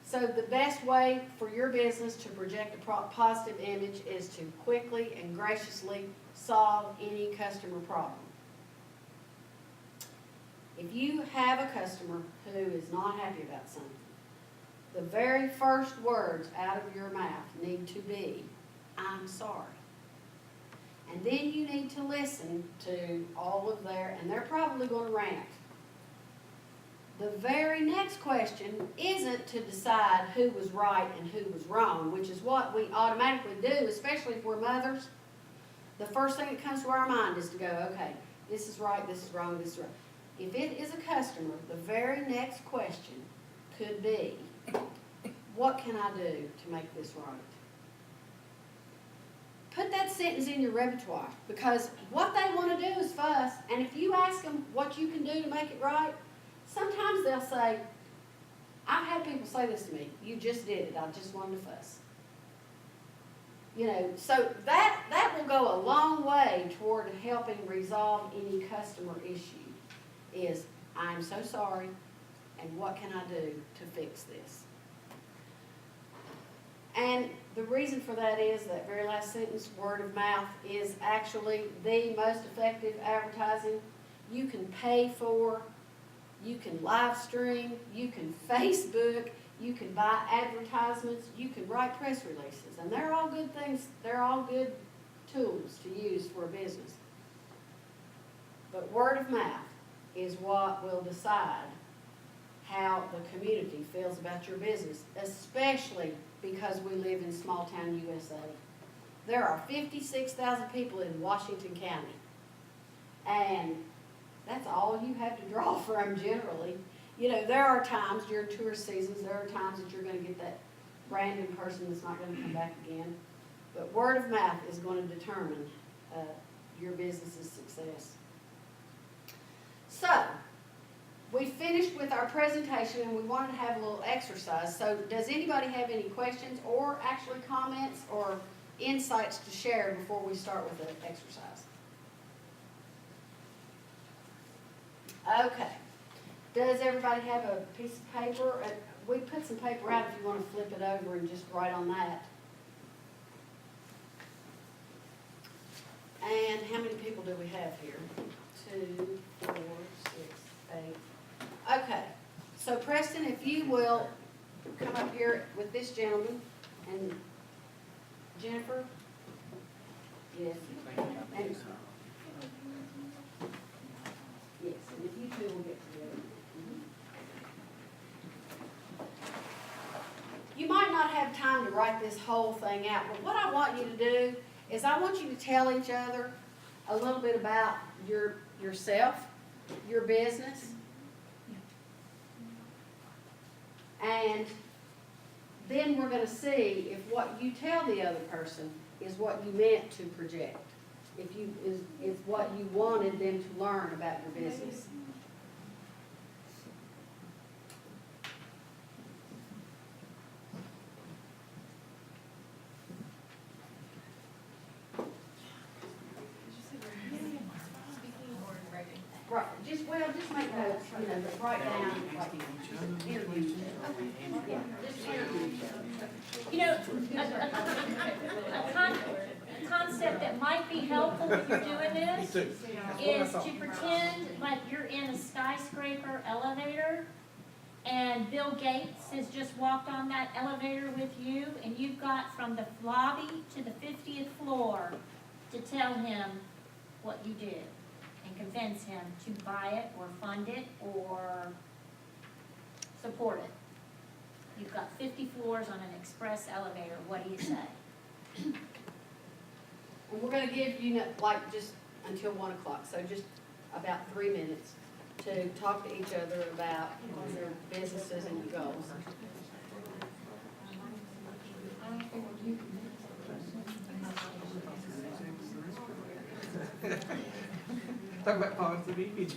So the best way for your business to project a positive image is to quickly and graciously solve any customer problem. If you have a customer who is not happy about something, the very first words out of your mouth need to be, "I'm sorry." And then you need to listen to all of and they're probably going to rant. The very next question isn't to decide who was right and who was wrong, which is what we automatically do, especially if we're mothers. The first thing that comes to our mind is to go, okay, this is right, this is wrong, this is right. If it is a customer, the very next question could be, what can I do to make this right? Put that sentence in your repertoire, because what they want to do is fuss, and if you ask them what you can do to make it right, sometimes they'll say, I've had people say this to me, "You just did it, I just wanted to fuss." You know, so that will go a long way toward helping resolve any customer issue, is, "I'm so sorry, and what can I do to fix this?" And the reason for that is that very last sentence, word of mouth, is actually the most effective advertising. You can pay for, you can live stream, you can Facebook, you can buy advertisements, you can write press releases, and they're all good things, they're all good tools to use for a business. But word of mouth is what will decide how the community feels about your business, especially because we live in small town USA. There are 56,000 people in Washington County, and that's all you have to draw from generally. You know, there are times during tourist seasons, there are times that you're going to get that random person that's not going to come back again. But word of mouth is going to determine your business's success. So, we finished with our presentation and we wanted to have a little exercise. So does anybody have any questions or actually comments or insights to share before we start with the exercise? Okay. Does everybody have a piece of paper? We put some paper out if you want to flip it over and just write on that. And how many people do we have here? 2, 4, 6, 8. Okay, So Preston, if you will come up here with this gentleman, and Jennifer. Yes. And, yes, and if you two will get together. You might not have time to write this whole thing out, but what I want you to do is I want you to tell each other a little bit about yourself, your business, and then we're gonna see if what you tell the other person is what you meant to project. If you, is what you wanted them to learn about your business. Right, just make notes, but write down, like, interview. Yeah, just interview. A concept that might be helpful if you're doing this is to pretend like you're in a skyscraper elevator and Bill Gates has just walked on that elevator with you, and you've got from the lobby to the 50th floor to tell him what you did and convince him to buy it or fund it or support it. You've got 50 floors on an express elevator. What do you say? And we're gonna give you, like, just until 1 o'clock, so just about 3 minutes to talk to each other about your businesses and your goals. Talk about positivity.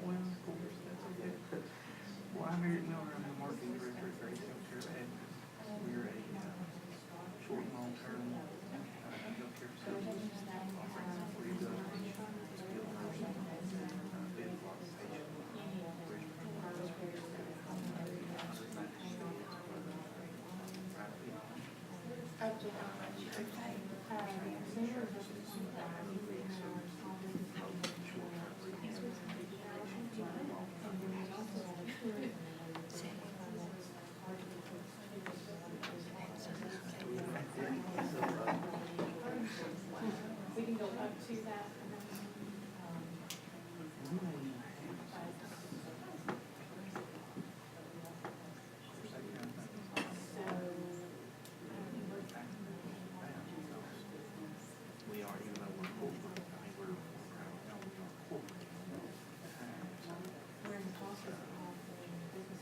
Well, of course, that's okay. Well, I'm here, I'm the marketing director at Grace Healthcare Admin. We're a short and long-term healthcare facility offering free rehabilitation, skilled nursing, bed modification, We can go up to that. We are, even though we're corporate, I mean, we're corporate. We're in the process of business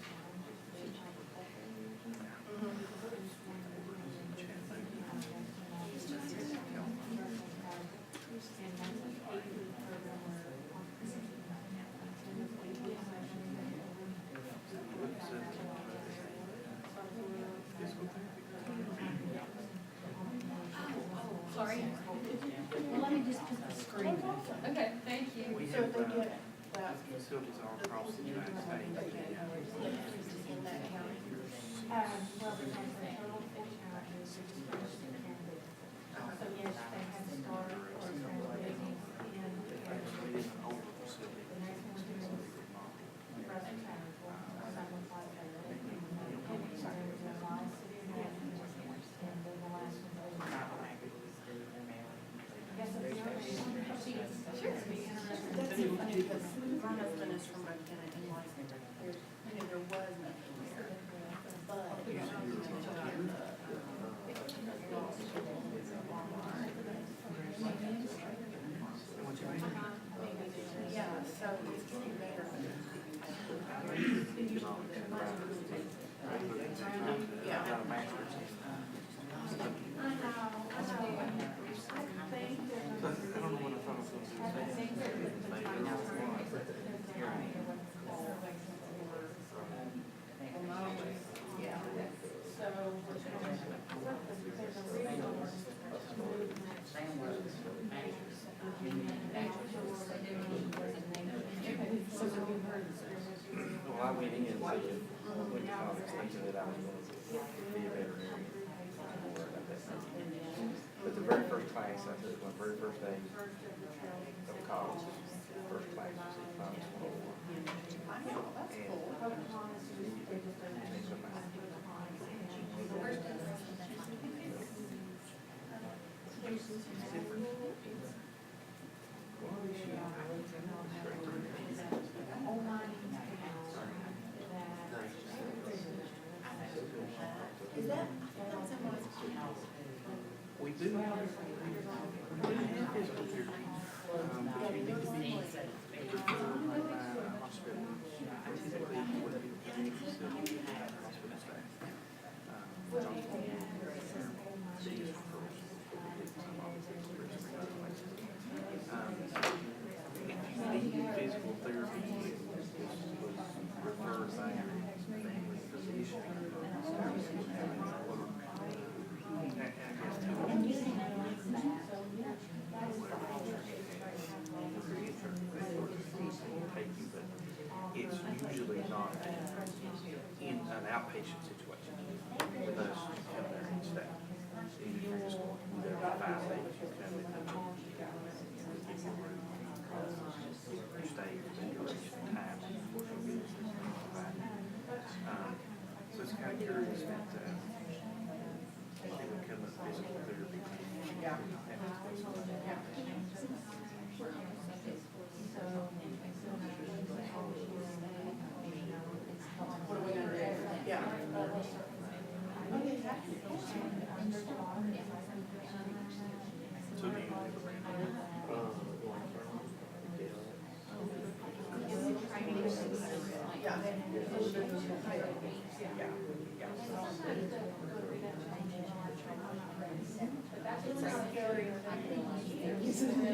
Sorry. Well, let me just put the screen. Okay, thank you. We So have, if they get facilities all across the United States. well, there's also internal fish houses, so yes, they have to start or expand business in the Older facility. next one is present time, second five there. So there's a lot of city management, and then the last one is. Yes, it's your sure. It'd be interesting. That's so funny because my husband is from Montana and like, there's, there was nothing there. But. Yeah, so it's getting better. Yeah. Got a master's in, I know. I think I don't know what I thought I was going to say. Yeah. so. There's a resource Well, I went in thinking, went to college thinking that I was going to be a veterinarian. I didn't know more about that. first class I took, my very first day of college, first class was in finance 101. Wow, that's cool. Is that, I thought that was in one of the We do have physical therapy. You need to be referred by a hospital. Typically, it would be the facility, hospital staff. If you need physical therapy, it was referred by your family physician. It's usually not in an outpatient situation with us out there in staff. If you're just going to be there for 5 days, you come in and you stay for the duration of time. So it's kind of curious that they would come with physical therapy. What are we gonna do? Yeah. So do you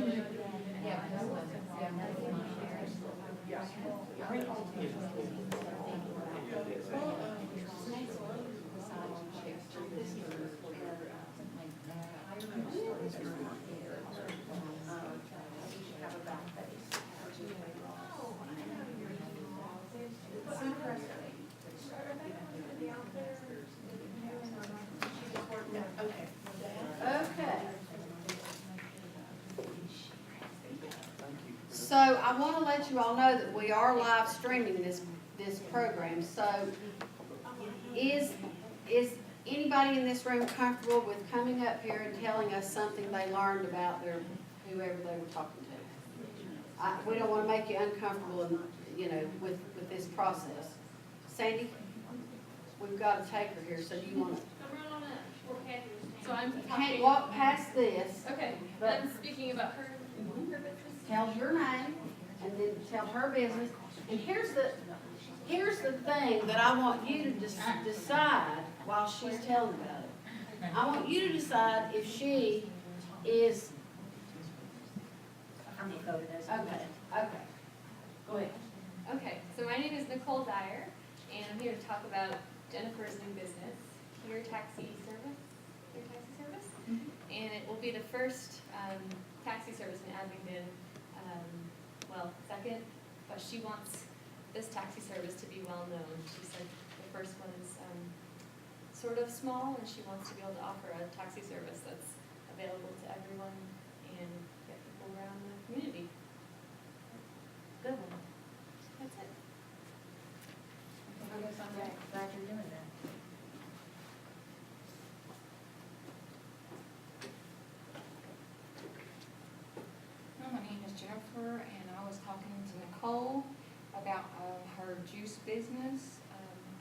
live Okay. So I want to let you all know that we are live streaming this program. So is anybody in this room comfortable with coming up here and telling us something they learned about their, whoever they were talking to? We don't want to make you uncomfortable, with this process. Sandy, we've got a taker here, so you want to, I'm right on up, where Cathy was standing. So I'm can't talking. walk past this. Okay, but- I'm speaking about her business. Tell your name, and then tell her business. And here's the thing that I want you to decide while she's telling about it. I want you to decide if she is, okay. Go ahead. Okay, so my name is Nicole Dyer, and I'm here to talk about Jennifer's new business, Your Taxi Service. And it will be the first taxi service in Abingdon, second, but she wants this taxi service to be well known. She said the first one is sort of small, and she wants to be able to offer a taxi service that's available to everyone and get people around the community. Good one. That's it. I guess I'm glad you're doing that. My name is Jennifer, and I was talking to Nicole about her juice business.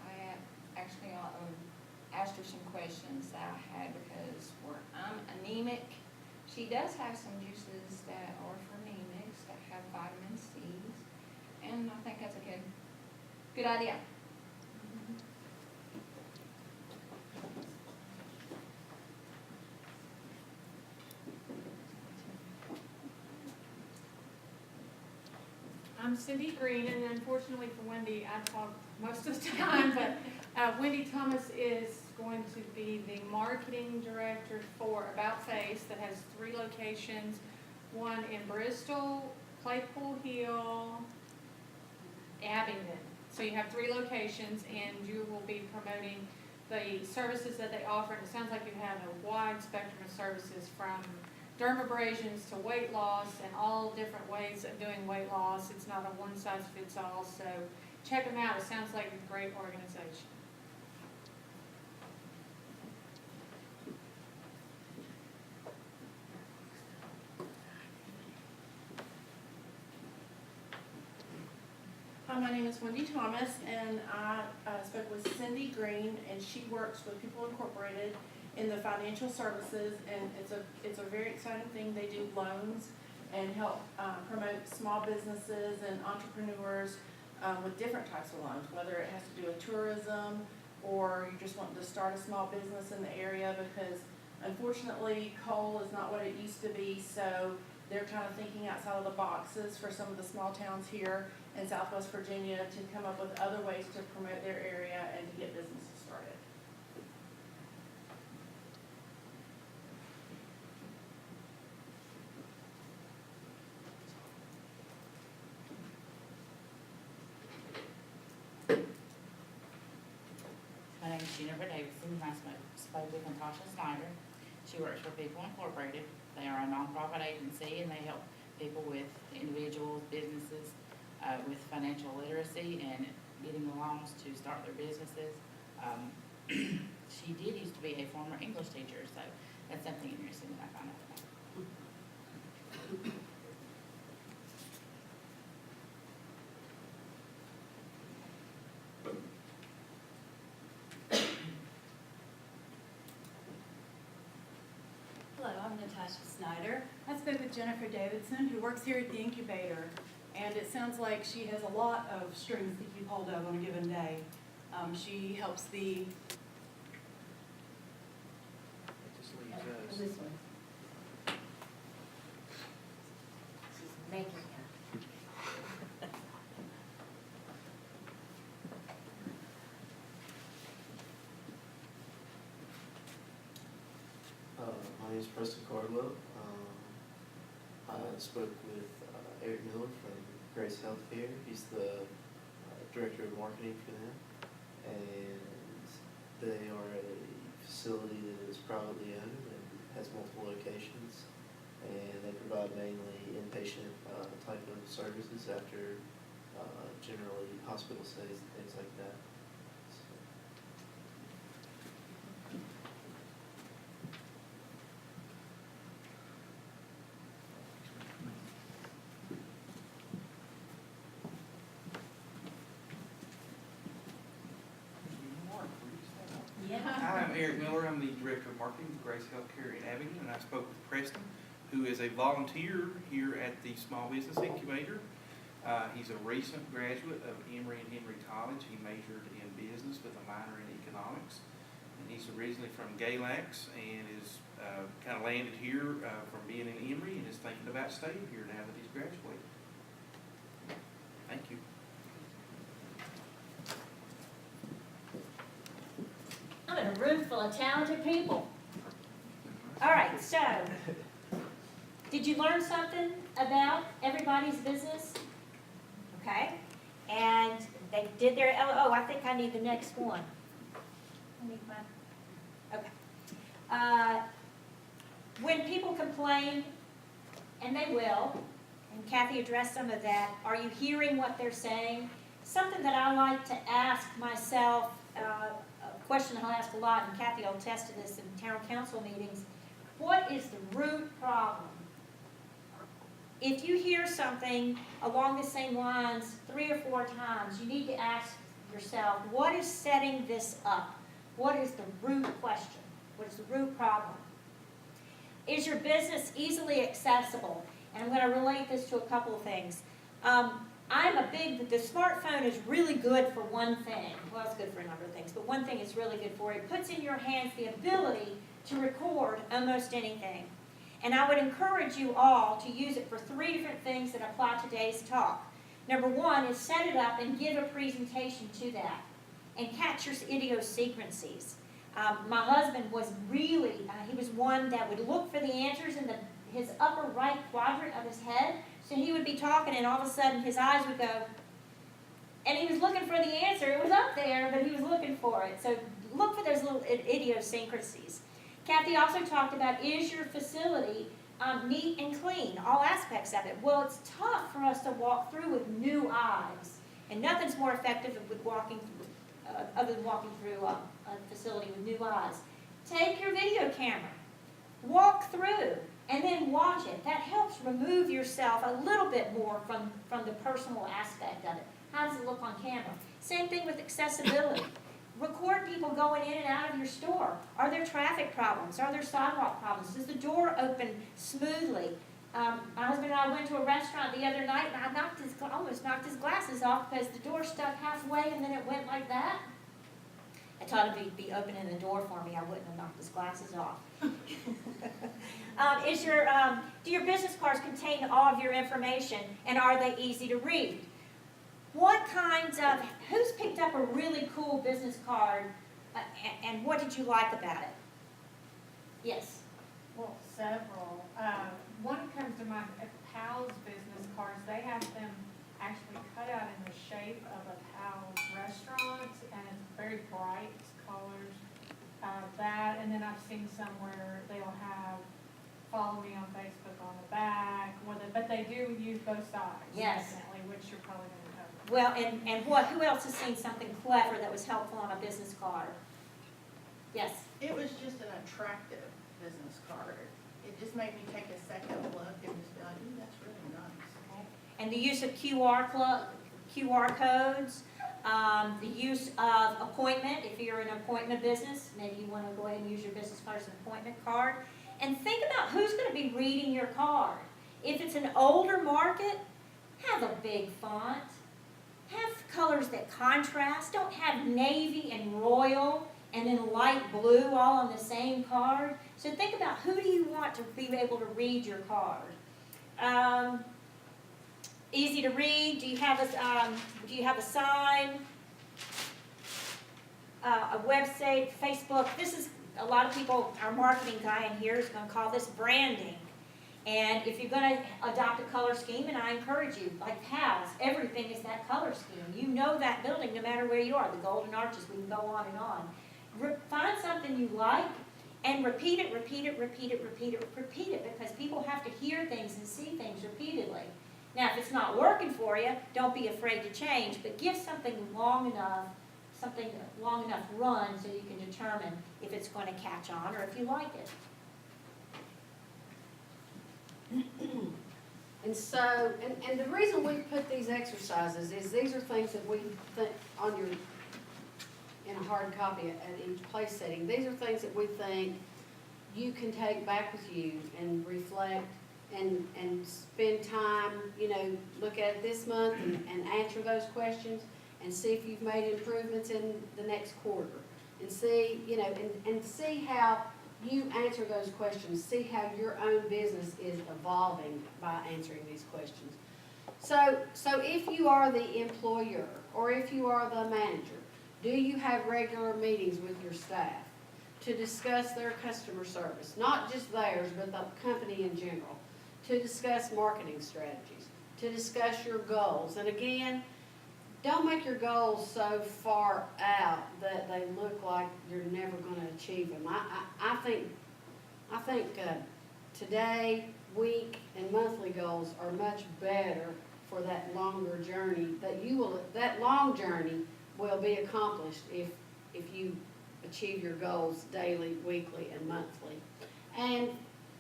I actually asked her some questions that I had because I'm anemic. She does have some juices that are for anemics that have vitamin C's, and I think that's a good idea. I'm Cindy Green, and unfortunately for Wendy, I talk most of the time, but Wendy Thomas is going to be the marketing director for About Face that has 3 locations, one in Bristol, Claypool Hill, Abingdon. So you have 3 locations, and you will be promoting the services that they offer. And it sounds like you have a wide spectrum of services from dermabrasions to weight loss and all different ways of doing weight loss. It's not a one-size-fits-all, so check them out. It sounds like a great organization. Hi, my name is Wendy Thomas, and I spoke with Cindy Green, and she works with People Incorporated in the financial services, and it's a very exciting thing. They do loans and help promote small businesses and entrepreneurs with different types of loans, whether it has to do with tourism or you just want to start a small business in the area, because unfortunately coal is not what it used to be, so they're kind of thinking outside of the boxes for some of the small towns here in Southwest Virginia to come up with other ways to promote their area and to get businesses started. My name is Jennifer Davidson, and I spoke with Natasha Snyder. She works for People Incorporated. They are a nonprofit agency, and they help people with individuals, businesses, with financial literacy and getting the loans to start their businesses. She did used to be a former English teacher, so that's something interesting that I found out about. Hello, I'm Natasha Snyder. I spoke with Jennifer Davidson, who works here at the incubator, and it sounds like she has a lot of strings to keep hold of on a given day. She helps the... It just leaves us. This one. She's making it. My name is Preston Cardwell. I spoke with Eric Miller from Grace Healthcare. He's the director of marketing for them. And they are a facility that is privately owned and has multiple locations. And they provide mainly inpatient type of services after generally hospital stays and things like that. So, Hi, I'm Eric Miller. I'm the Director of Marketing for Grace Healthcare in Abingdon, and I spoke with Preston, who is a volunteer here at the Small Business Incubator. He's a recent graduate of Emory and Henry College. He majored in business with a minor in economics. And he's originally from Galax and is kind of landed here from being in Emory and is thinking about staying here now that he's graduated. Thank you. I'm in a room full of talented people. All right, so, did you learn something about everybody's business? Okay, and they did their, oh, I think I need the next one. I need my, okay. When people complain, and they will, and Cathy addressed some of that, are you hearing what they're saying? Something that I like to ask myself, a question I'll ask a lot, and Cathy will attest to this in town council meetings, what is the root problem? If you hear something along the same lines 3 or 4 times, you need to ask yourself, what is setting this up? What is the root question? What is the root problem? Is your business easily accessible? And I'm going to relate this to a couple of things. The smartphone is really good for one thing. Well, it's good for a number of things, but one thing it's really good for. It puts in your hands the ability to record almost anything. And I would encourage you all to use it for 3 different things that apply to today's talk. Number 1 is set it up and give a presentation to that. And catch your idiosyncrasies. My husband was really, he was one that would look for the answers in his upper right quadrant of his head. So he would be talking and all of a sudden his eyes would go, and he was looking for the answer. It was up there, but he was looking for it. So look for those little idiosyncrasies. Cathy also talked about, is your facility neat and clean, all aspects of it. Well, it's tough for us to walk through with new eyes, and nothing's more effective with walking through, other than walking through a facility with new eyes. Take your video camera, walk through, and then watch it. That helps remove yourself a little bit more from the personal aspect of it. How does it look on camera? Same thing with accessibility. Record people going in and out of your store. Are there traffic problems? Are there sidewalk problems? Does the door open smoothly? My husband and I went to a restaurant the other night, and I almost knocked his glasses off because the door stuck halfway and then it went like that. I told him he'd be opening the door for me. I wouldn't have knocked his glasses off. Do your business cards contain all of your information, and are they easy to read? Who's picked up a really cool business card, and what did you like about it? Yes. Well, several. One comes to mind, Pal's business cards. They have them actually cut out in the shape of a Pal's restaurant, and it's very bright colors. That, and then I've seen somewhere they'll have follow me on Facebook on the back, but they do use both sides. Yes. Definitely, which you're probably going to cover. Well, who else has seen something clever that was helpful on a business card? Yes. It was just an attractive business card. It just made me take a second look and just be like, ooh, that's really nice. Okay. And the use of QR codes, the use of appointment, if you're an appointment business, maybe you want to go ahead and use your business card as an appointment card. And think about who's going to be reading your card. If it's an older market, have a big font. Have colors that contrast. Don't have navy and royal and then light blue all on the same card. So think about who do you want to be able to read your card. Easy to read. Do you have a sign? A website, Facebook. This is a lot of people. Our marketing guy in here is going to call this branding. And if you're going to adopt a color scheme, and I encourage you, like Pal's, everything is that color scheme. You know that building no matter where you are. The Golden Arches. We can go on and on. Find something you like and repeat it, because people have to hear things and see things repeatedly. Now, if it's not working for you, don't be afraid to change, but give something long enough run so you can determine if it's going to catch on or if you like it. And so, and the reason we put these exercises is these are things that we think on your, in a hard copy at each place setting, these are things that we think you can take back with you and reflect and spend time, look at it this month and answer those questions and see if you've made improvements in the next quarter. And see, and see how you answer those questions, see how your own business is evolving by answering these questions. So if you are the employer or if you are the manager, do you have regular meetings with your staff to discuss their customer service, not just theirs, but the company in general, to discuss marketing strategies, to discuss your goals? And again, don't make your goals so far out that they look like you're never going to achieve them. I think today, week, and monthly goals are much better for that longer journey. That long journey will be accomplished if you achieve your goals daily, weekly, and monthly. And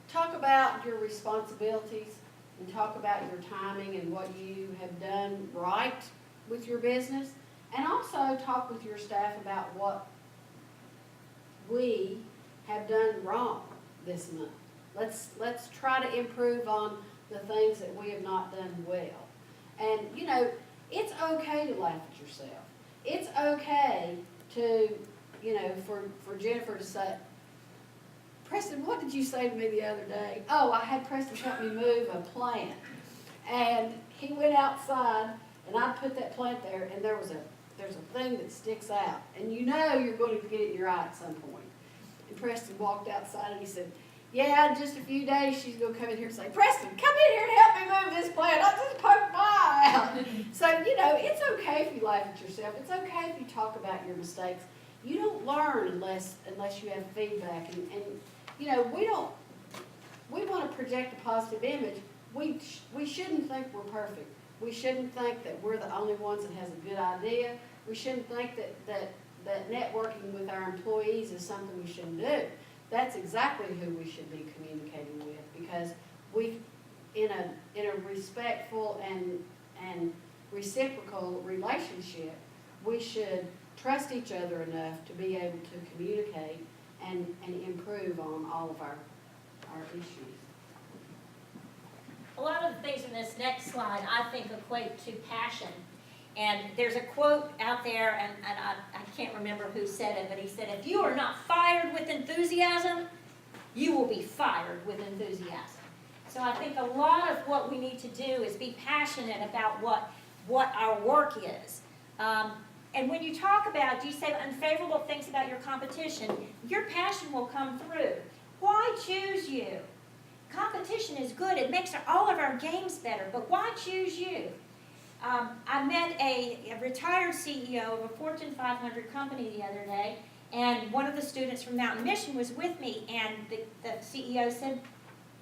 talk about your responsibilities and talk about your timing and what you have done right with your business, and also talk with your staff about what we have done wrong this month. Let's try to improve on the things that we have not done well. And it's okay to laugh at yourself. It's okay to, for Jennifer to say, Preston, what did you say to me the other day? Oh, I had Preston help me move a plant. And he went outside, and I put that plant there, and there's a thing that sticks out. And you're going to get it in your eye at some point. And Preston walked outside, and he said, yeah, in just a few days, she's going to come in here and say, Preston, come in here and help me move this plant. I just poked my eye out. So, it's okay if you laugh at yourself. It's okay if you talk about your mistakes. You don't learn unless you have feedback. And we we want to project a positive image. We shouldn't think we're perfect. We shouldn't think that we're the only ones that has a good idea. We shouldn't think that networking with our employees is something we shouldn't do. That's exactly who we should be communicating with, because we, in a respectful and reciprocal relationship, we should trust each other enough to be able to communicate and improve on all of our issues. A lot of the things in this next slide, I think, equate to passion. And there's a quote out there, and I can't remember who said it, but he said, if you are not fired with enthusiasm, you will be fired with enthusiasm. So I think a lot of what we need to do is be passionate about what our work is. And when you talk about, you say unfavorable things about your competition, your passion will come through. Why choose you? Competition is good. It makes all of our games better, but why choose you? I met a retired CEO of a Fortune 500 company the other day, and one of the students from Mountain Mission was with me, and the CEO said,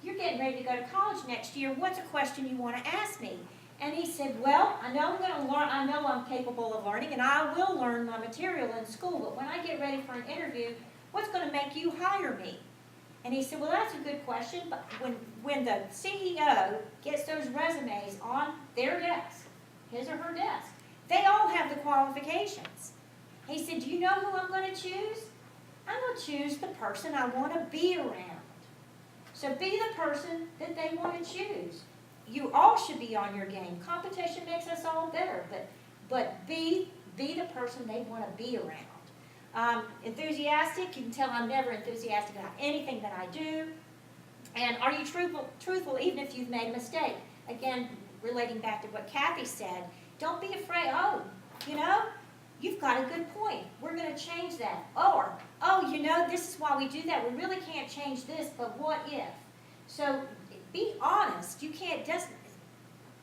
you're getting ready to go to college next year. What's a question you want to ask me? And he said, well, I know I'm going to learn. I know I'm capable of learning, and I will learn my material in school, but when I get ready for an interview, what's going to make you hire me? And he said, well, that's a good question, but when the CEO gets those resumes on their desk, his or her desk, they all have the qualifications. He said, do you know who I'm going to choose? I'm going to choose the person I want to be around. So be the person that they want to choose. You all should be on your game. Competition makes us all better, but be the person they want to be around. Enthusiastic, you can tell I'm never enthusiastic about anything that I do. And are you truthful even if you've made a mistake? Again, relating back to what Cathy said, don't be afraid. Oh, you've got a good point. We're going to change that. Or, this is why we do that. We really can't change this, but what if? So be honest. You can't just,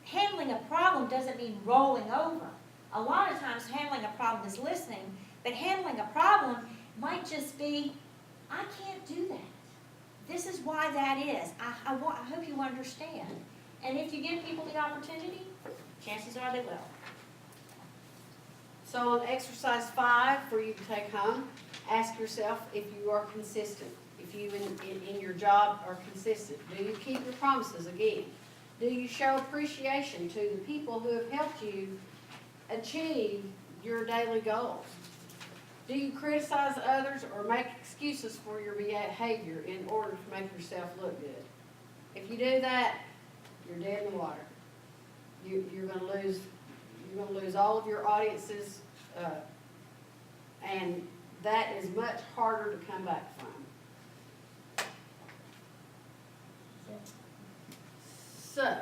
handling a problem doesn't mean rolling over. A lot of times handling a problem is listening, but handling a problem might just be, I can't do that. This is why that is. I hope you understand. And if you give people the opportunity, chances are they will. So on exercise 5 for you to take home, ask yourself if you are consistent. If you in your job are consistent. Do you keep your promises again? Do you show appreciation to the people who have helped you achieve your daily goals? Do you criticize others or make excuses for your behavior in order to make yourself look good? If you do that, you're dead in the water. You're going to lose all of your audiences, and that is much harder to come back from. So,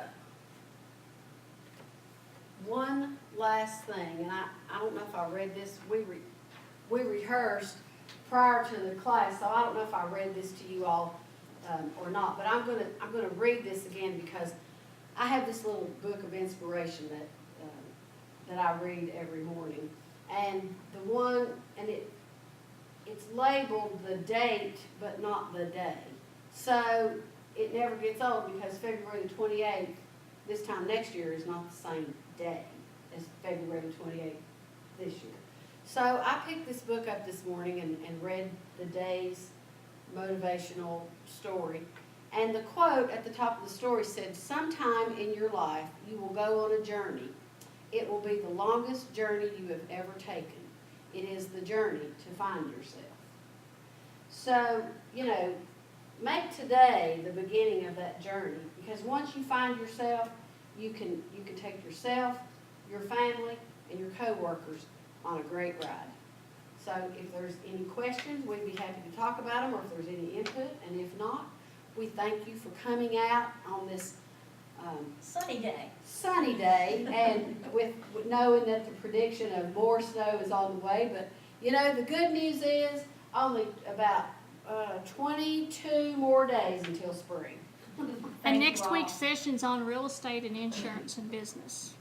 one last thing, and I don't know if I read this. We rehearsed prior to the class, so I don't know if I read this to you all or not. But I'm gonna read this again because I have this little book of inspiration that I read every morning, and it's labeled the date but not the day. So it never gets old because February the 28th, this time next year, is not the same day as February the 28th this year. So I picked this book up this morning and read the day's motivational story. And the quote at the top of the story said, sometime in your life you will go on a journey. It will be the longest journey you have ever taken. It is the journey to find yourself. So, make today the beginning of that journey, because once you find yourself, you can take yourself, your family, and your co-workers on a great ride. So if there's any questions, we'd be happy to talk about them, or if there's any input, and if not, we thank you for coming out on this Sunny day, and with knowing that the prediction of more snow is on the way. But the good news is only about 22 more days until spring. And next week's session's on real estate and insurance and business.